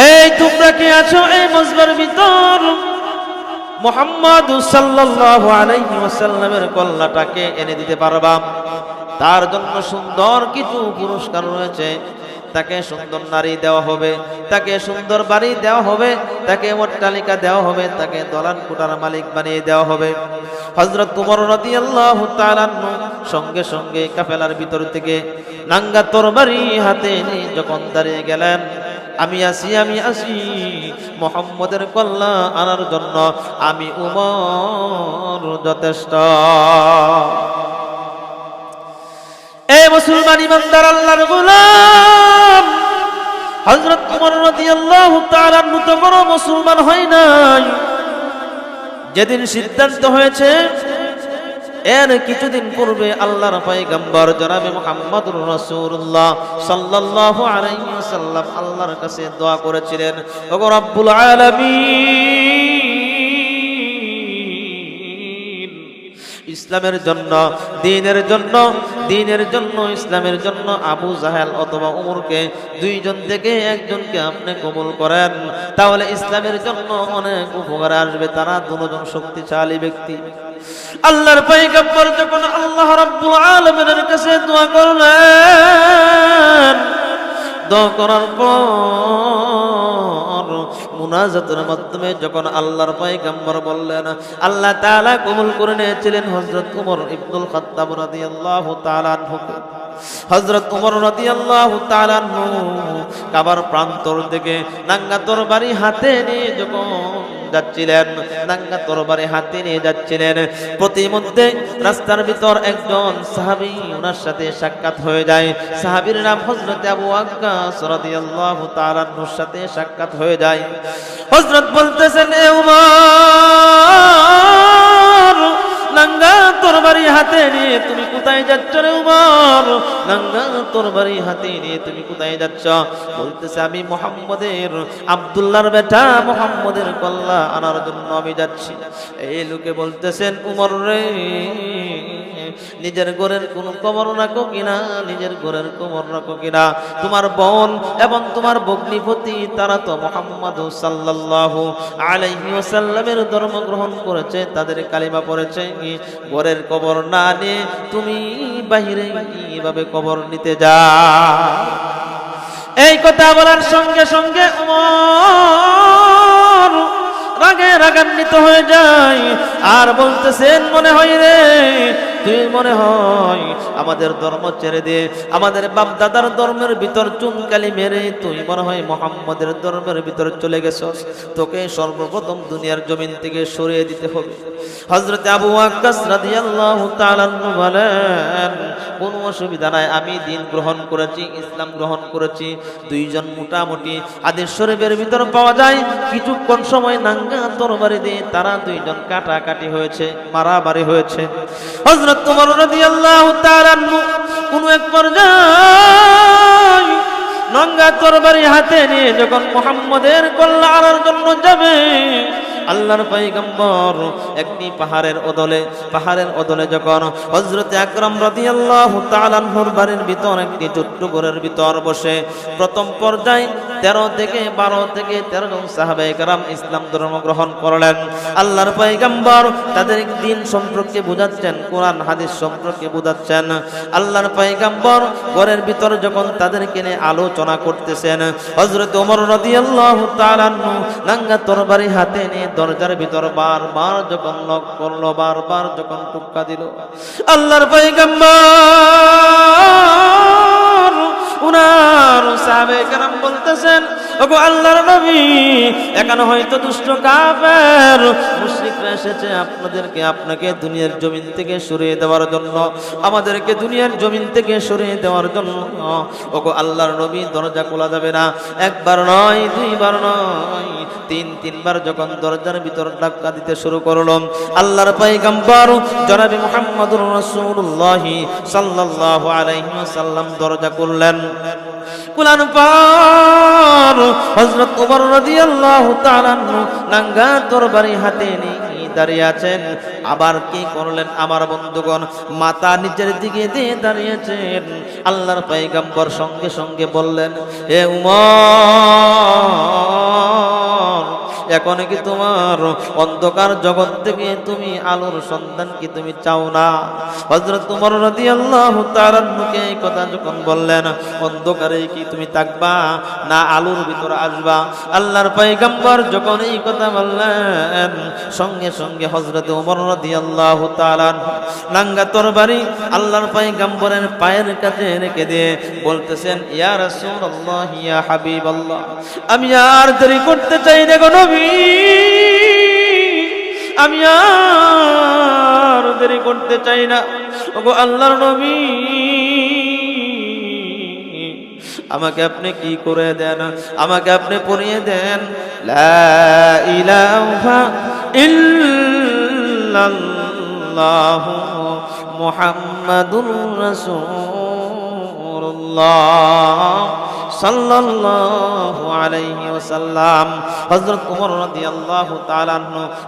এই তোমরা কি আছো এই মসজিদের ভিতর? মুহাম্মদ সাল্লাল্লাহু আলাইহি ওয়াসাল্লামের কল্লাটাকে এনে দিতে পারবা? তার জন্য সুন্দর কিছু পুরস্কার রয়েছে। তাকে সুন্দর নারী দেওয়া হবে, তাকে সুন্দর বাড়ি দেওয়া হবে, তাকে অট্টালিকা দেওয়া হবে, তাকে দলান কোঠার মালিক বানিয়ে দেওয়া হবে। হযরত ওমর রাদিয়াল্লাহু তাআলা সঙ্গে সঙ্গে কাফেলার ভিতর থেকে নাঙ্গা তরবারি হাতে নিয়ে যখন দাঁড়িয়ে গেলেন, আমি আসি মুহাম্মদের কল্লা আনার জন্য, আমি ওমর যথেষ্ট। এই মুসলমান ইমানদার আল্লাহর গোলাম হযরত ওমর রাদিয়াল্লাহু তাআলা মতো বড় মুসলমান হয় নাই। যেদিন সিদ্ধান্ত হয়েছে, এর কিছুদিন পূর্বে আল্লাহর পয়গম্বর জনাবে মুহাম্মদুর রাসূলুল্লাহ সাল্লাল্লাহু আলাইহি ওয়াসাল্লাম আল্লাহর কাছে দোয়া করেছিলেন, ওগো রব্বুল আলামিন, ইসলামের জন্য, দ্বীনের জন্য, দ্বীনের জন্য, ইসলামের জন্য আবু জাহেল অথবা ওমরকে দুইজন থেকে একজনকে আপনি কবুল করেন, তাহলে ইসলামের জন্য অনেক উপকার আসবে। তারা দুজন শক্তিশালী ব্যক্তি। আল্লাহর পয়গম্বর যখন আল্লাহ রাব্বুল আলামিনের কাছে দোয়া করলেন, দোয়া করার পর মুনাজাতের মাধ্যমে যখন আল্লাহর পয়গম্বর বললেন, আল্লাহ তাআলা কবুল করে নিয়েছিলেন হযরত ওমর ইবনুল খাত্তাব রাদিয়াল্লাহু তাআলা আনহু। হযরত ওমর রাদিয়াল্লাহু তাআলা আনহু কাবার প্রান্তর থেকে নাঙ্গা তরবারি হাতে নিয়ে যখন যাচ্ছিলেন, নাঙ্গা তরবারি হাতে নিয়ে যাচ্ছিলেন, প্রতিমধ্যে রাস্তার ভিতর একজন সাহাবী ওনার সাথে সাক্ষাৎ হয়ে যায়। সাহাবীর নাম হযরত আবু ওয়াক্কাস রাদিয়াল্লাহু তাআলা আনহুর সাথে সাক্ষাৎ হয়ে যায়। হযরত বলতেছেন, এ উমর, নাঙ্গা তরবারি হাতে নিয়ে তুমি কোথায় যাচ্ছ রে উমর? নাঙ্গা তরবারি হাতে নিয়ে তুমি কোথায় যাচ্ছ? বলতেছে, আমি মুহাম্মদের, আব্দুল্লাহর বেটা মুহাম্মদের কল্লা আনার জন্য আমি যাচ্ছি। এই লোকে বলতেছেন, উমর রে, নিজের ঘরের কোন খবর রাখো কিনা, নিজের ঘরের খবর রাখো কিনা? তোমার বোন এবং তোমার ভগ্নিপতি তারা তো মুহাম্মদ সাল্লাল্লাহু আলাইহি ওয়াসাল্লামের ধর্ম গ্রহণ করেছে, তাদের কালিমা পড়েছে। ঘরের খবর না নিয়ে তুমি বাহিরে কিভাবে খবর নিতে যাও? এই কথা বলার সঙ্গে সঙ্গে ওমর রাগে রাগান্বিত হয়ে যায় আর বলতেছেন, মনে হয় রে, তুই মনে হয় আমাদের ধর্ম ছেড়ে দিয়ে আমাদের বাপ দাদার ধর্মের ভিতর চুনকালি মেরে তুই মনে হয় মুহাম্মদের ধর্মের ভিতর চলে গেছস। তোকে সর্বপ্রথম দুনিয়ার জমিন থেকে সরিয়ে দিতে হবে। হযরত আবু ওয়াক্কাস রাদিয়াল্লাহু তাআলা বলেন, কোনো অসুবিধা নাই, আমি দিন গ্রহণ করেছি, ইসলাম গ্রহণ করেছি। দুইজন মোটামুটি হাদিস শরীফের ভিতর পাওয়া যায়, কিছুক্ষণ সময় নাঙ্গা তরবারি দিয়ে তারা দুইজন কাটাকাটি হয়েছে, মারামারি হয়েছে। হযরত ওমর রাদিয়াল্লাহু তাআলা কোন এক পর্যায়ে নাঙ্গা তরবারি হাতে নিয়ে যখন মুহাম্মদের কল্লা আনার জন্য যাবে, আল্লাহর পয়গম্বর একটি পাহাড়ের অদলে যখন হযরত আকরাম রাদিয়াল্লাহু তাআলা আনহুর বাড়ির ভিতর একটি ছোট্ট ঘরের ভিতর বসে প্রথম পর্যায়ে 13 থেকে 12 থেকে 13 জন সাহাবায়ে কেরাম ইসলাম ধর্ম গ্রহণ করলেন। আল্লাহর পয়গম্বর তাদের দ্বীন সম্পর্কে বোঝাচ্ছেন, কোরআন হাদিস সম্পর্কে বোঝাচ্ছেন। আল্লাহর পয়গম্বর ঘরের ভিতর যখন তাদেরকে নিয়ে আলোচনা করতেছেন, হযরত ওমর রাদিয়াল্লাহু তাআলা নাঙ্গা তরবারি হাতে নিয়ে দরজার ভিতর বারবার যখন নক করলো, বারবার যখন টুক্কা দিল, আল্লাহর পয়গম্বর উনার সাহাবায়ে কেরাম বলতেছেন, ওগো আল্লাহর নবী, এখানে হয়তো দুষ্ট কাফের মুশরিকরা এসেছে আপনাকে দুনিয়ার জমিন থেকে সরিয়ে দেওয়ার জন্য, আমাদেরকে দুনিয়ার জমিন থেকে সরিয়ে দেওয়ার জন্য। ওগো আল্লাহর নবী, দরজা খোলা যাবে না। একবার নয়, দুইবার নয়, তিনবার যখন দরজার ভিতর ধাক্কা দিতে শুরু করলো, আল্লাহর পয়গম্বর জনাবে মুহাম্মদুর রাসূলুল্লাহ সাল্লাল্লাহু আলাইহি ওয়াসাল্লাম দরজা খুললেন। কুলান পর হযরত ওমর রাদিয়াল্লাহু তাআলা নাঙ্গা তরবারি হাতে নিয়ে দাঁড়িয়ে আছেন। আবার কি করলেন আমার বন্ধুগণ, মাথা নিচের দিকে দিয়ে দাঁড়িয়েছেন। আল্লাহর পয়গম্বর সঙ্গে সঙ্গে বললেন, হে উমর, এখন কি তোমার অন্ধকার জগৎ থেকে তুমি আলোর সন্ধান কি তুমি চাও না? হযরত ওমর রাদিয়াল্লাহু তাআলা এই কথা যখন বললেন, অন্ধকারে কি তুমি থাকবা না আলোর ভিতর আসবা? আল্লাহর পয়গম্বর যখন এই কথা বললেন, সঙ্গে সঙ্গে হযরত ওমর রাদিয়াল্লাহু তাআলা নাঙ্গা তরবারি আল্লাহর পয়গম্বরের পায়ের কাছে রেখে দিয়ে বলতেছেন, ইয়া রাসূলুল্লাহ, ইয়া হাবিবাল্লাহ, আমি আর দেরি করতে চাই না গো নবী, আমি আর দেরি করতে চাই না। ওগো আল্লাহর নবী, আমাকে আপনি কি করে দেন, আমাকে আপনি পড়িয়ে দেন লা ইলাহা ইল্লাল্লাহু মুহাম্মাদুর রাসূলুল্লাহ সাল্লাল্লাহু আলাইহি ওয়াসাল্লাম। হযরত ওমর রাদিয়াল্লাহু তাআলা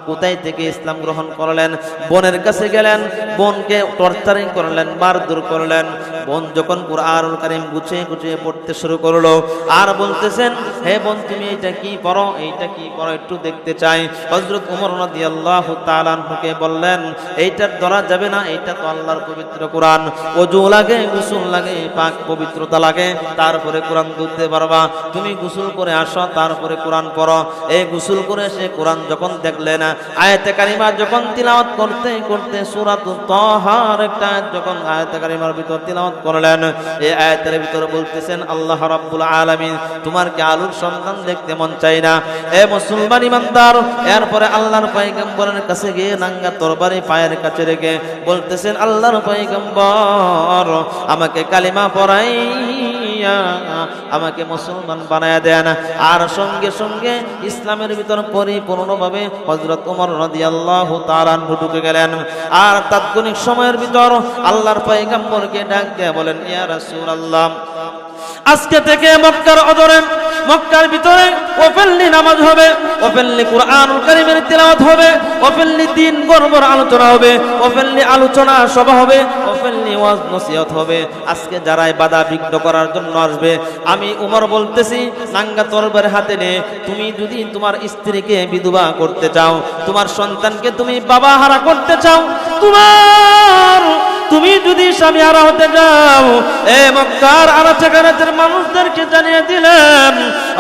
কোথায় থেকে ইসলাম গ্রহণ করলেন? বোনের কাছে গেলেন, বোনকে টর্চারিং করলেন, মারধর করলেন। বোন যখন কুরআনুল কারীম গুছিয়ে গুছিয়ে পড়তে শুরু করলো, আর বলতেছেন, হে বোন, তুমি এইটা কি পড়ো, এইটা কি পড়ো, একটু দেখতে চাই। হযরত ওমর রাদিয়াল্লাহু তাআলা কে বললেন, এইটা ধরা যাবে না, এইটা তো আল্লাহর পবিত্র কোরআন, ওযু লাগে, গোসল লাগে, পাক পবিত্রতা লাগে, তারপরে কোরআন ধরতে পারবা। তুমি গোসল করে আসো, তারপরে কোরআন পড়ো। এই গোসল করে সে কোরআন যখন দেখলেন, আয়াতে কারিমা যখন তিলাওয়াত করতে করতে সূরাতুত তাহার একটা যখন আয়াতে কারিমার ভিতর তিলাওয়াত করলেন, এই আয়াতের ভিতর বলতেছেন, আল্লাহ রাব্বুল আলামিন, তোমার কি আলোর সন্ধান দেখতে মন চাই না? এ মুসলমান ইমানদার, এরপরে আল্লাহর পয়গম্বরের কাছে গিয়ে নাঙ্গা তরবারি পায়ের কাছে রেখে বলতেছেন, আল্লাহর পয়গম্বর, আমাকে কালিমা পড়াইয়া আমাকে মুসলমান বানায়া দেন। আর সঙ্গে সঙ্গে ইসলামের ভিতর পরিপূর্ণভাবে হযরত ওমর রাদিয়াল্লাহু তাআলা ঢুকে গেলেন। আর তাৎক্ষণিক সময়ের ভিতর আল্লাহর পয়গম্বরকে ডাক দিয়ে বলেন, ইয়া রাসূলুল্লাহ, আজকে থেকে মক্কার অদরে, মক্কার ভিতরে ওপেনলি নামাজ হবে, ওপেনলি কুরআনুল কারীমের তিলাওয়াত হবে, ওপেনলি দ্বীন গর্বর আলোচনা হবে, ওপেনলি আলোচনা সভা হবে, ওপেনলি ওয়াজ নসিহত হবে। আজকে যারাই বাধা বিঘ্ন করার জন্য আসবে, আমি উমর বলতেছি, নাঙ্গা তরবারি হাতে নিয়ে তুমি যদি তোমার স্ত্রীকে বিধবা করতে চাও, তোমার সন্তানকে তুমি বাবা হারা করতে চাও, তুমি যদি স্বামী হারা হতে যাও, এ মক্কার আনাচে-কানাচের মানুষদেরকে জানিয়ে দিলেন।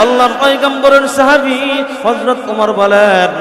আল্লাহর পয়গম্বরের সাহাবী হযরত ওমর বলেন,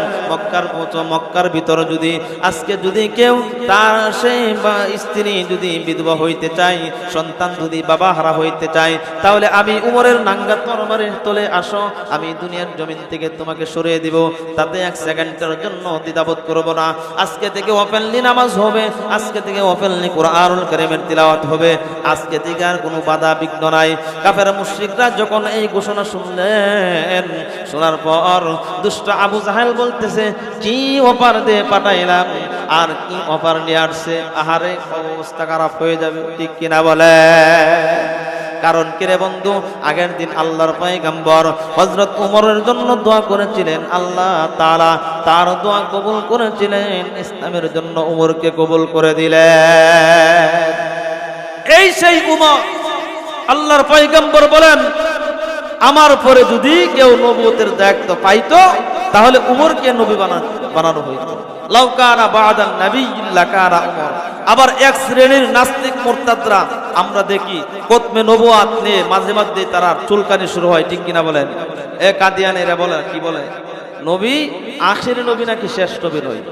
মক্কার ভিতরে যদি আজকে যদি কেউ তার সেই বা স্ত্রী যদি বিধবা হইতে চায়, সন্তান যদি বাবা হারা হইতে চায়, তাহলে আমি উমরের নাঙ্গা তরবারির তলে আসো, আমি দুনিয়ার জমিন থেকে তোমাকে সরিয়ে দিব, তাতে এক সেকেন্ডের জন্য দ্বিধাবোধ করব না। আজকে থেকে ওপেনলি নামাজ হবে, আজকে থেকে ওপেনলি কুরআনুল কারীমের তিলাওয়াত হবে, আজকে থেকে আর কোনো বাধা বিঘ্ন নাই। কাফের মুশরিকরা যখন এই ঘোষণা শুনলেন, শোনার পর দুষ্ট আবু জাহেল বলতেছে, কি অফার দিয়ে পাঠাইলাম আর কি অফার নিয়ে আসছে, আহারে অবস্থা খারাপ হয়ে যাবে, ঠিক কিনা বলে? কারণ কিরে বন্ধু, আগের দিন আল্লাহর পয়গম্বর হযরত ওমরের জন্য দোয়া করেছিলেন, আল্লাহ তাআলা তার দোয়া কবুল করেছিলেন, ইসলামের জন্য ওমরকে কবুল করে দিলেন। এই সেই উমর, আল্লাহর পয়গম্বর বলেন, আমার পরে যদি কেউ নবুয়তের দায়িত্ব পাইতো তাহলে উমরকে নবী বানানো হইতো। লাউ কানা বাদান নাবিয়্যিল্লা কানা উমর। আবার এক শ্রেণীর নাস্তিক মুরতাদরা আমরা দেখি কতমে নবুয়াত নিয়ে মাঝে মাঝে তারা চুলকানি শুরু হয়, ঠিক কিনা বলেন? কাদিয়ানীরা বলে, কি বলে, নবী আখিরি নবী নাকি শেষ নবী নয়,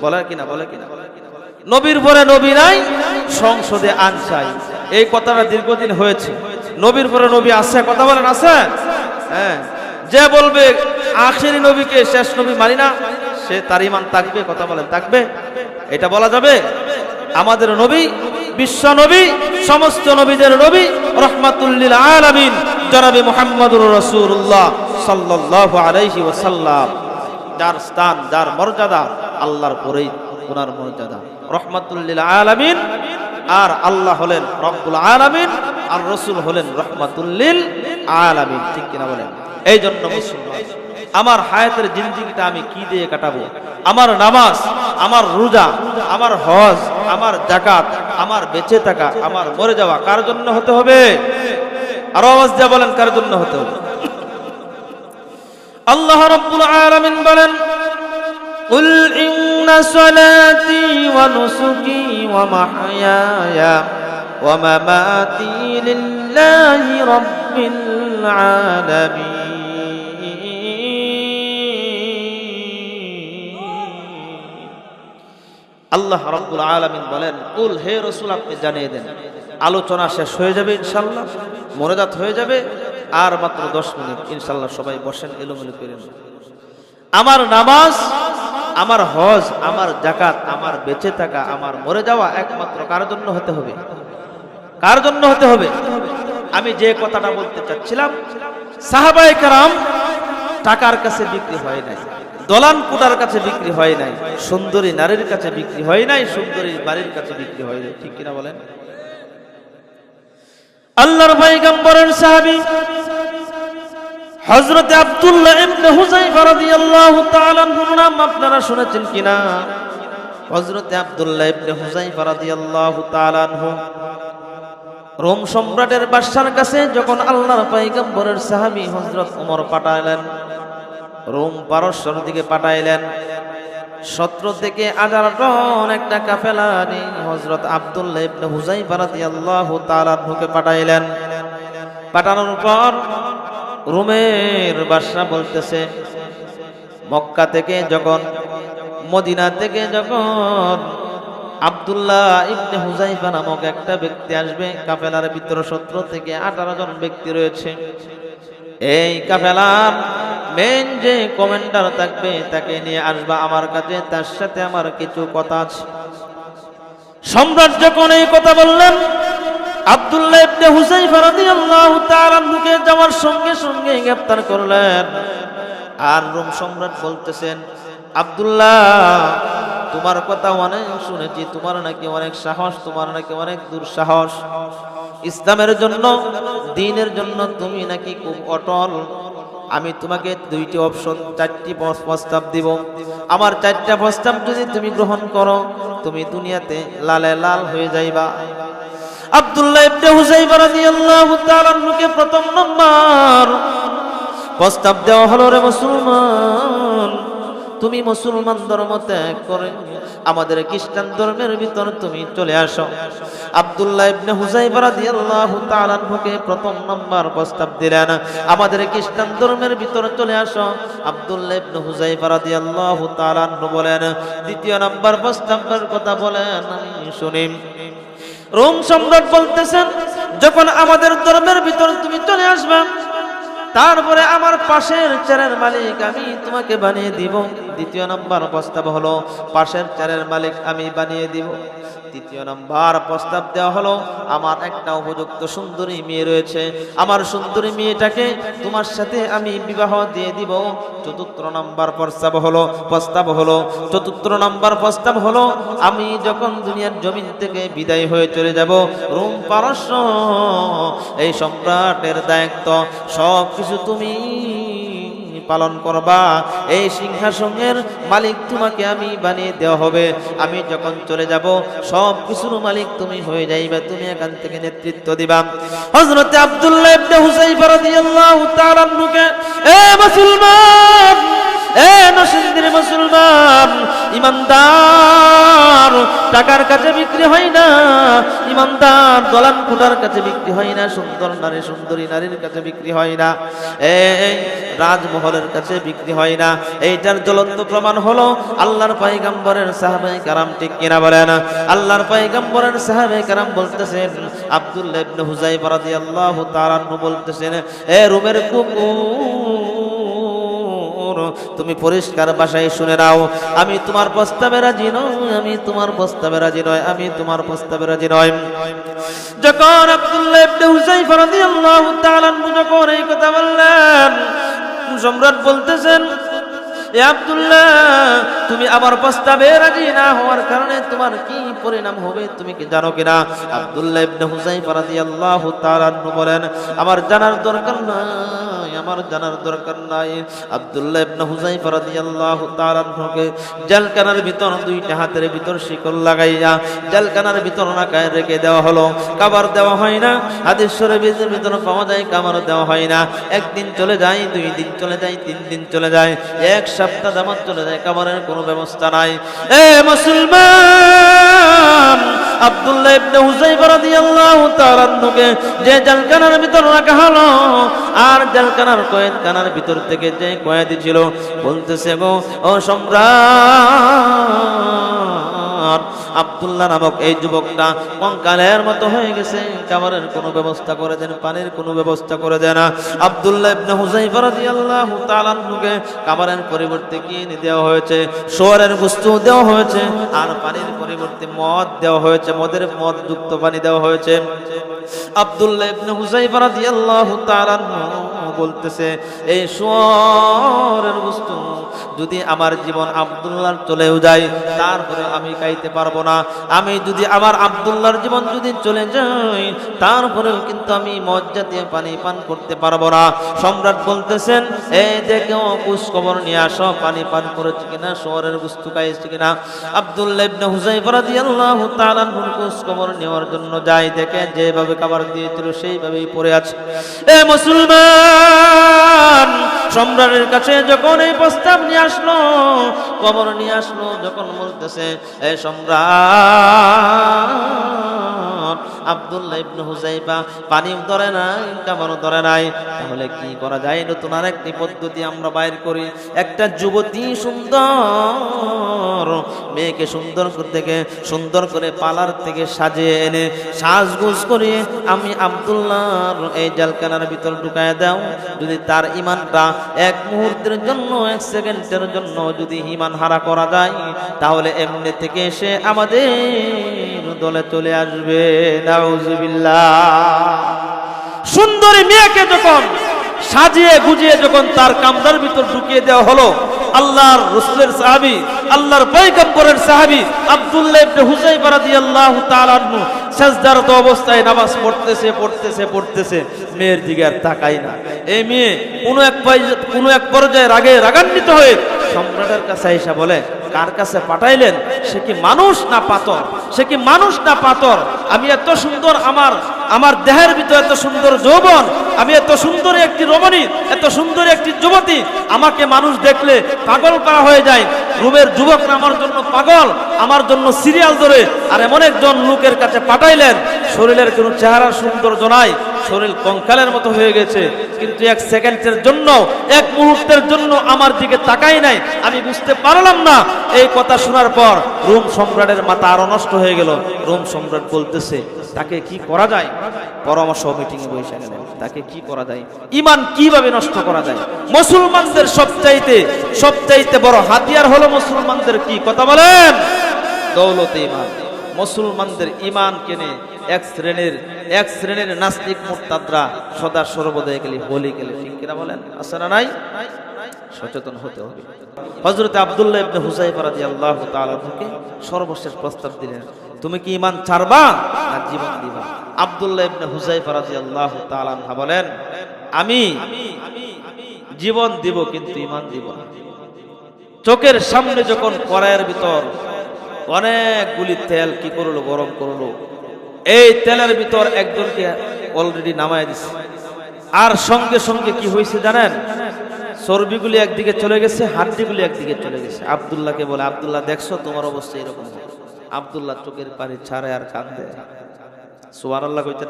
বলে কিনা? নবীর পরে নবী নাই, সংসদে আইন চাই। এই কথাটা দীর্ঘদিন হয়েছে। নবীর পরে নবী আছে, কথা বলেন আছে? হ্যাঁ, যে বলবে আখিরি নবীকে শেষ নবী মানি না, সে তার ঈমান থাকবে, কথা বলেন থাকবে? এটা বলা যাবে? আমাদের নবী বিশ্ব নবী, সমস্ত নবীদের নবী, রাহমাতুল লিল আলামিন জনাবে মুহাম্মদুর রাসূলুল্লাহ সাল্লাল্লাহু আলাইহি ওয়াসাল্লাম, যার স্থান, যার মর্যাদা আল্লাহর পরেই ওনার মর্যাদা, রাহমাতুল লিল আলামিন। আর আল্লাহ হলেন রব্বুল আলামিন, আর রাসূল হলেন রাহমাতুল লিল আলামিন, ঠিক কিনা বলেন? এই জন্য মুসলমান, আমার হায়াতের জিন্দেগিটা আমি কি দিয়ে কাটাবো? আমার নামাজ, আমার রোজা, আমার হজ, আমার যাকাত, আমার বেঁচে থাকা, আমার মরে যাওয়া কার জন্য হতে হবে? আর আওয়াজ দিয়ে বলেন, কার জন্য হতে হবে? আল্লাহ রাব্বুল আলামিন বলেন, কুল ইন্না সালাতি ওয়া নুসুকি ওয়া মাহইয়ায়া ওয়া মামাতি লিল্লাহি রাব্বিল আলামিন। আল্লাহ রাব্বুল আলামিন বলেন, কুল, হে রাসূল আপনি জানিয়ে দেন। আলোচনা শেষ হয়ে যাবে ইনশাআল্লাহ, মোনাজাত হয়ে যাবে, আর মাত্র 10 মিনিট ইনশাআল্লাহ। সবাই বসেন, এলোমেলো করে না। আমার নামাজ, আমার হজ, আমার যাকাত, আমার বেঁচে থাকা, আমার মরে যাওয়া একমাত্র কার জন্য হতে হবে? কার জন্য হতে হবে? আমি যে কথাটা বলতে চাচ্ছিলাম, সাহাবায়ে কেরাম টাকার কাছে বিক্রি হয় নাই, দলান কুটার কাছে বিক্রি হয় নাই, সুন্দরী নারীর কাছে বিক্রি হয় নাই, সুন্দরী বাড়ির কাছে বিক্রি হয় নাই, ঠিক কিনা বলেন? আল্লাহর পয়গম্বরের সাহাবী হযরত আব্দুল্লাহ ইবনে হুযায়ফা রাদিয়াল্লাহু তাআলা আনহুর নাম আপনারা শুনেছেন কিনা? হযরত আব্দুল্লাহ ইবনে হুযায়ফা রাদিয়াল্লাহু তাআলা আনহু রোম সম্রাটের বাদশার কাছে যখন আল্লাহর পয়গম্বরের সাহাবী হযরত ওমর পাঠাইলেন, রোম পারস্যের দিকে পাঠাইলেন, 17 থেকে 18 টন একটা কাফেলা নিয়ে হযরত আব্দুল্লাহ ইবনে হুযায়ফা রাদিয়াল্লাহু তাআলা আনহুকে পাঠাইলেন। পাঠানোর পর রোমের বাদশা বলতেছে, মক্কা থেকে যখন, মদিনা থেকে যখন আব্দুল্লাহ ইবনে হুযায়ফা নামক একটা ব্যক্তি আসবে, কাফেলার ভিতরে 17 থেকে 18 জন ব্যক্তি রয়েছে। এই কাফেলার মেন যে কমান্ডার থাকবে তাকে নিয়ে আসবা আমার কাছে, তার সাথে আমার কিছু কথা আছে। সম্রাট যখন এই কথা বললেন, আব্দুল্লাহ ইবনে হুযায়ফা রাদিয়াল্লাহু তাআলা আনহুকে যাওয়ার সঙ্গে সঙ্গে গ্রেফতার করলেন। আর রোম সম্রাট বলতেছেন, আব্দুল্লাহ, তোমার কথা অনেক শুনেছি, তোমার নাকি অনেক সাহস, তোমার নাকি অনেক দুঃসাহস, ইসলামের জন্য, দ্বীনের জন্য তুমি নাকি খুব অটল। আমি তোমাকে 2টি অপশন, 4টি প্রস্তাব দিব। আমার 4টা প্রস্তাব যদি তুমি গ্রহণ করো, তুমি দুনিয়াতে লালে লাল হয়ে যাইবা। আব্দুল্লাহ ইবনে হুযায়ফা রাদিয়াল্লাহু তাআলা আনহুকে প্রথম নম্বর প্রস্তাব দেওয়া হলো, রে মুসলমান, তুমি মুসলমান ধর্ম ত্যাগ করে আমাদের খ্রিস্টান ধর্মের ভিতর তুমি চলে আসো। আব্দুল্লাহ ইবনে হুযায়ফা রাদিয়াল্লাহু তাআলা আনহুকে প্রথম নম্বর প্রস্তাব দিলেন, আমাদের খ্রিস্টান ধর্মের ভিতর চলে আসো। আব্দুল্লাহ ইবনে হুযায়ফা রাদিয়াল্লাহু তাআলা আনহু বলেন, দ্বিতীয় নম্বর প্রস্তাবের কথা বলেন, আমি শুনি। রোম সম্রাট বলতেছেন, যখন আমাদের ধর্মের ভিতর তুমি চলে আসবে, তারপরে আমার পাশের চেয়ারের মালিক আমি তোমাকে বানিয়ে দিব। দ্বিতীয় নম্বর প্রস্তাব হলো, পাশের চেয়ারের মালিক আমি বানিয়ে দিব। তৃতীয় নম্বর প্রস্তাব দেওয়া হলো, আমার একটা উপযুক্ত সুন্দরী মেয়ে রয়েছে, আমার সুন্দরী মেয়েটাকে তোমার সাথে আমি বিবাহ দিয়ে দিব। চতুর্থ নম্বর প্রস্তাব হলো, আমি যখন দুনিয়ার জমিন থেকে বিদায় হয়ে চলে যাব, রোম পারস্য এই সম্রাটের দায়িত্ব সব কিছু তুমি পালন করবা। এই সিংহাসনের মালিক তোমাকে আমি বানিয়ে দেওয়া হবে। আমি যখন চলে যাব, সব কিছুর মালিক তুমি হয়ে যাইবা, তুমি এখান থেকে নেতৃত্ব দিবা। হযরত আব্দুল্লাহ ইবনে হুযায়ফা রাদিয়াল্লাহু তাআলা তাআলা আনহুকে, এ মুসলমান, এ নরসিংদীর মুসলমান, ইমানদার টাকার কাছে বিক্রি হয় না, ইমানদার দলান কোটার কাছে বিক্রি হয় না, সুন্দর নারী সুন্দরী নারীর কাছে বিক্রি হয় না, এই রাজমহলের কাছে বিক্রি হয় না। এইটার জ্বলন্ত প্রমাণ হলো আল্লাহর পয়গম্বরের সাহাবায়ে কেরাম, ঠিক কিনা বলেন? আল্লাহর পয়গম্বরের সাহাবায়ে কেরাম বলতেছেন, আব্দুল্লাহ ইবনে হুযায়ফা রাদিয়াল্লাহু তাআলা আনহু বলতেছেন, এ রুমের কুকুর, তুমি পরিষ্কার ভাষায় শুনে নাও, আমি তোমার প্রস্তাবে রাজি নই, আমি তোমার প্রস্তাবে রাজি নই, আমি তোমার প্রস্তাবে রাজি নই। যখন আব্দুল্লাহ ইবনে হুযায়ফা রাদিয়াল্লাহু তাআলা আনহু যখন এই কথা বললেন, সম্রাট বলতেছেন, এ আব্দুল্লাহ, তুমি আমার প্রস্তাবে রাজি না হওয়ার কারণে তোমার কি পরিণাম হবে তুমি কি জানো কিনা? আব্দুল্লাহ ইবনে হুযায়ফা রাদিয়াল্লাহু তাআলা আনহু বলেন, আমার জানার দরকার নাই, আমার জানার দরকার নাই। আব্দুল্লাহ ইবনে হুযায়ফা রাদিয়াল্লাহু তাআলা আনহুকে জেলখানার ভিতর দুইটা হাতের ভিতর শিকল লাগাইয়া জেলখানার ভিতর নাকায় রেখে দেওয়া হলো। খাবার দেওয়া হয় না, হাদিস শরীফের ভিতর পাওয়া যায় খাবার দেওয়া হয় না। একদিন চলে যায়, 2 দিন চলে যায়, 3 দিন চলে যায়, 1 সপ্তাহ যাবত চলে যায়, খাবারের কোনো ব্যবস্থা নাই। এ মুসলমান, আব্দুল্লাহ ইবনে হুযায়ফা রাদিয়াল্লাহু তাআলা আনহুকে যে জেলখানার ভিতর রাখা হলো, আর জেলখানার কয়েদখানার ভিতর থেকে যে কয়েদি ছিল বলতেছে, গো ও সম্রাট, আব্দুল্লাহ নামক এই যুবকটা কঙ্কালের মতো হয়ে গেছে, খাবারের কোনো ব্যবস্থা করে দেন, পানির কোনো ব্যবস্থা করে দেন না। আব্দুল্লাহ ইবনে হুযায়ফা রাদিয়াল্লাহু তাআলা আনহুকে খাবারের পরিবর্তে কি দেওয়া হয়েছে? শুয়োরের গোশত দেওয়া হয়েছে, আর পানির পরিবর্তে মদ দেওয়া হয়েছে, মদযুক্ত পানি দেওয়া হয়েছে। আব্দুল্লাহ ইবনে হুযায়ফা রাদিয়াল্লাহু তাআলা বলতেছে, এই শুয়োরের গোশত যদি আমার জীবন আব্দুল্লাহর চলেও যায়, তারপরে আমি খাইতে পারবো না। আমি যদি আমার আব্দুল্লাহর জীবন যদি চলে যায়, তারপরেও কিন্তু আমি মদ জাতীয় পানি পান করতে পারবো না। সম্রাট বলতেছেন, এই দেখো খোঁজ খবর নিয়ে আসো, পানি পান করেছে কিনা, শুয়োরের গোশত খাইছে কিনা। আব্দুল্লাহ ইবনে হুযায়ফা রাদিয়াল্লাহু তাআলা খোঁজ খবর নেওয়ার জন্য যায়, দেখে যেভাবে খাবার দিয়েছিল সেইভাবেই পড়ে আছে। এ মুসলমান, সম্রাটের কাছে যখন এই প্রস্তাব নিয়ে আসলো, খবর নিয়ে আসলো, যখন বলতেছে, এ সম্রাট, আব্দুল্লাহ ইবনে হুযায়ফা পানিও ধরে নাই, খাবারও ধরে নাই, তাহলে কি করা যায়? নতুন আরেকটি পদ্ধতি আমরা বাইর করি। একটা যুবতী সুন্দর মেয়েকে সুন্দর করে পার্লার থেকে সাজিয়ে এনে সাজগোজ করে আমি আব্দুল্লাহর এই জেলখানার ভিতর ঢুকায় দাও। যদি তার ঈমানটা 1 মুহূর্তের জন্য, 1 সেকেন্ডের জন্য যদি ঈমান হারা করা যায়, তাহলে এমনি থেকে সে আমাদের দলে চলে আসবে। নাউজুবিল্লাহ। সুন্দরী মেয়েকে যখন সাজিয়ে গুজিয়ে যখন তার কামরার ভিতর ঢুকিয়ে দেওয়া হলো, আল্লাহর রাসূলের সাহাবী, আল্লাহর পয়গম্বরের সাহাবী আব্দুল্লাহ ইবনে হুযায়ফা রাদিয়াল্লাহু তাআলা আনহু সিজদারত অবস্থায় নামাজ পড়তেছে, মেয়ের দিকে আর তাকায় না। এই মেয়ে কোনো এক পর্যায়ে রাগান্বিত হয়ে সম্রাটের কাছে এসে বলে, কার কাছে পাঠাইলেন? সে কি মানুষ না পাথর? সে কি মানুষ না পাথর? আমি এত সুন্দর, আমার দেহের ভিতর এত সুন্দর যৌবন, আমি এত সুন্দর একটি রমণী, এত সুন্দর একটি যুবতী, আমাকে মানুষ দেখলে পাগল করা হয়ে যায়। রুমের যুবকরা আমার জন্য পাগল, আমার জন্য সিরিয়াল ধরে, আর এমন একজন লোকের কাছে পাঠাইলেন, শরীরের কোনো চেহারা সৌন্দর্য নাই, শরীর কঙ্কালের মতো হয়ে গেছে, কিন্তু 1 সেকেন্ডের জন্য, 1 মুহূর্তের জন্য আমার দিকে তাকাই নাই, আমি বুঝতে পারলাম না। এই কথা শোনার পর রোম সম্রাটের মাথা আরো নষ্ট হয়ে গেল। রোম সম্রাট বলতেছে, তাকে কি করা যায়? পরামর্শ মিটিং এ বসে গেলেন, তাকে কি করা যায়, ঈমান কিভাবে নষ্ট করা যায়। মুসলমানদের সবচাইতে বড় হাতিয়ার হলো মুসলমানদের কি? কথা বলেন, দৌলতে ঈমান। মুসলমানদের ঈমান কেনে এক শ্রেণীর নাস্তিক মুরতাদরা সদা সর্বদা বলি গেলে, ঠিক কিনা বলেন? আছে না নাই? সচেতন হতে হবে। হযরত আব্দুল্লাহ ইবনে হুযায়ফা রাদিয়াল্লাহু তাআলা থেকে সর্বশেষ প্রস্তাব দিলেন, তুমি কি ঈমান ছাড়বা না জীবন দিবা? আব্দুল্লাহ ইবনে হুযায়ফা রাদিয়াল্লাহু তাআলা বলেন, আমি জীবন দিব কিন্তু ঈমান দিব না। চোখের সামনে যখন কড়াইয়ের ভিতর অনেকগুলি তেল কি করলো, গরম করলো, এই তেলের ভিতর একজনকে অলরেডি নামায় দিছে, আর সঙ্গে সঙ্গে কি হয়েছে জানেন, চর্বিগুলি একদিকে চলে গেছে, হাড্ডিগুলি একদিকে চলে গেছে। আব্দুল্লাহকে বলে, আব্দুল্লাহ দেখছো তোমার অবস্থা এরকম হবে। আব্দুল্লাহ চোখের পানি ছাড়ে আর কাঁদে। সুবহানাল্লাহ কইতেন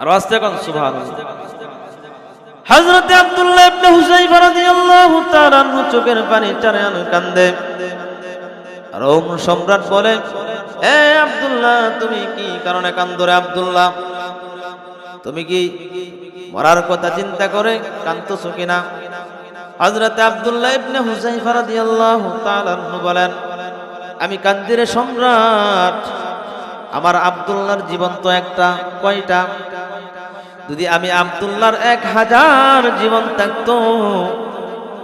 আর আস্তে কোন সুবহানাল্লাহ। হযরত আব্দুল্লাহ ইবনে হুযায়ফা রাদিয়াল্লাহু তাআলা আনহু চোখের পানি ছাড়ে আর কাঁদে। রোম সম্রাট বলে, এ আব্দুল্লাহ তুমি কি কারণে কাঁদো রে আব্দুল্লাহ? তুমি কি মরার কথা চিন্তা করে কাঁদতেছো কিনা? হযরত আব্দুল্লাহ ইবনে হুযায়ফা রাদিয়াল্লাহু তাআলা আনহু বলেন, আমি কান্দি রে সম্রাট, আমার আব্দুল্লাহর জীবন তো একটা, কয়টা? যদি আমি আব্দুল্লাহর 1000 জীবন থাকতো,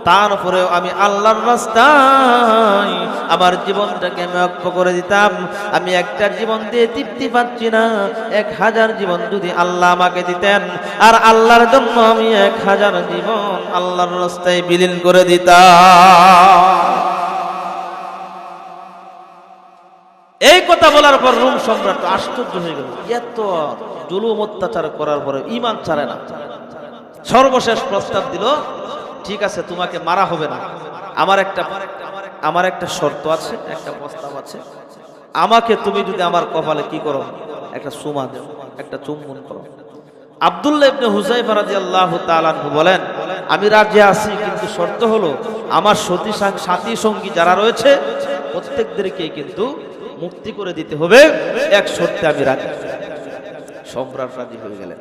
তারপরেও আমি আল্লাহর রাস্তায় আমার জীবনটাকে আমি অক্ষ করে দিতাম। আমি একটা জীবন দিয়ে তৃপ্তি পাচ্ছি না, 1000 জীবন যদি আল্লাহ আমাকে দিতেন, আর আল্লাহর জন্য আমি 1000 জীবন আল্লাহর রাস্তায় বিলীন করে দিতাম। এই কথা বলার পর রোম সম্রাট আশ্চর্য হয়ে গেল, এত জুলুম অত্যাচার করার পরে ঈমান ছাড়ে না। সর্বশেষ প্রস্তাব দিল, ঠিক আছে তোমাকে মারা হবে না, আমার একটা শর্ত আছে, একটা প্রস্তাব আছে। আমাকে তুমি যদি আমার কপালে কি করো, একটা চুমা দাও, একটা চুম্বন করো। আব্দুল্লাহ ইবনে হুযায়ফা রাদিয়াল্লাহু তাআলা আনহু বলেন, আমি রাজি আছি, কিন্তু শর্ত হলো আমার সাথী সঙ্গী যারা রয়েছে প্রত্যেকদেরকে কিন্তু মুক্তি করে দিতে হবে, এক শর্তে আমি রাজি। সম্রাট রাজি হয়ে গেলেন।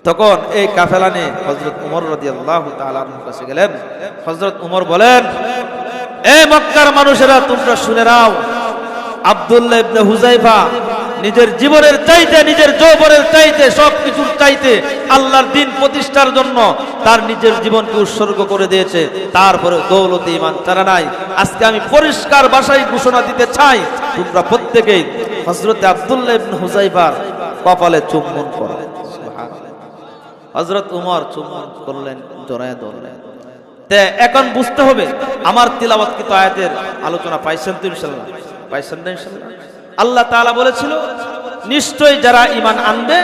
তখন এই কাফেলা নিয়ে হযরত উমর রাদিয়াল্লাহু তাআলা আনহুর কাছে গেলেন। হযরত উমর বলেন, এই মক্কার মানুষেরা তোমরা শুনে নাও, আব্দুল্লাহ ইবনে হুযায়ফা নিজের জীবনের চাইতে, নিজের যৌবনের চাইতে, সবকিছুর চাইতে আল্লাহর দ্বীন প্রতিষ্ঠার জন্য তার নিজের জীবনকে উৎসর্গ করে দিয়েছে, তারপরে দৌলতে ঈমান ছাড়া নাই। আজকে আমি পরিষ্কার ভাষায় ঘোষণা দিতে চাই, তোমরা প্রত্যেকেই হযরত আব্দুল্লাহ ইবনে হুযায়ফার কপালে চুম্বন করো। হযরত উমর চুম্বন করলেন, জড়ায় ধরলেন। এখন বুঝতে হবে, আমার তিলাওয়াতকৃত আয়াতের আলোচনা পাইছেন তো ইনশাআল্লাহ? পাইছেন না ইনশাআল্লাহ? আল্লাহ তাআলা বলেছিল, নিশ্চয়ই যারা ঈমান আনবে,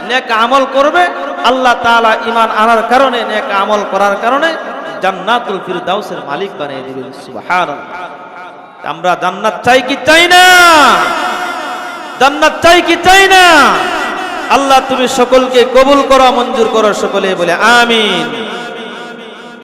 নেক আমল করবে, আল্লাহ তাআলা ঈমান আনার কারণে, নেক আমল করার কারণে জান্নাতুল ফিরদাউসের মালিক বানিয়ে দিবেন। সুবহানাল্লাহ। আমরা জান্নাত চাই কি চাই না? জান্নাত চাই কি চাই না? আল্লাহ তুমি সকলকে কবুল করো, মঞ্জুর করো, সকলে বলে আমিন।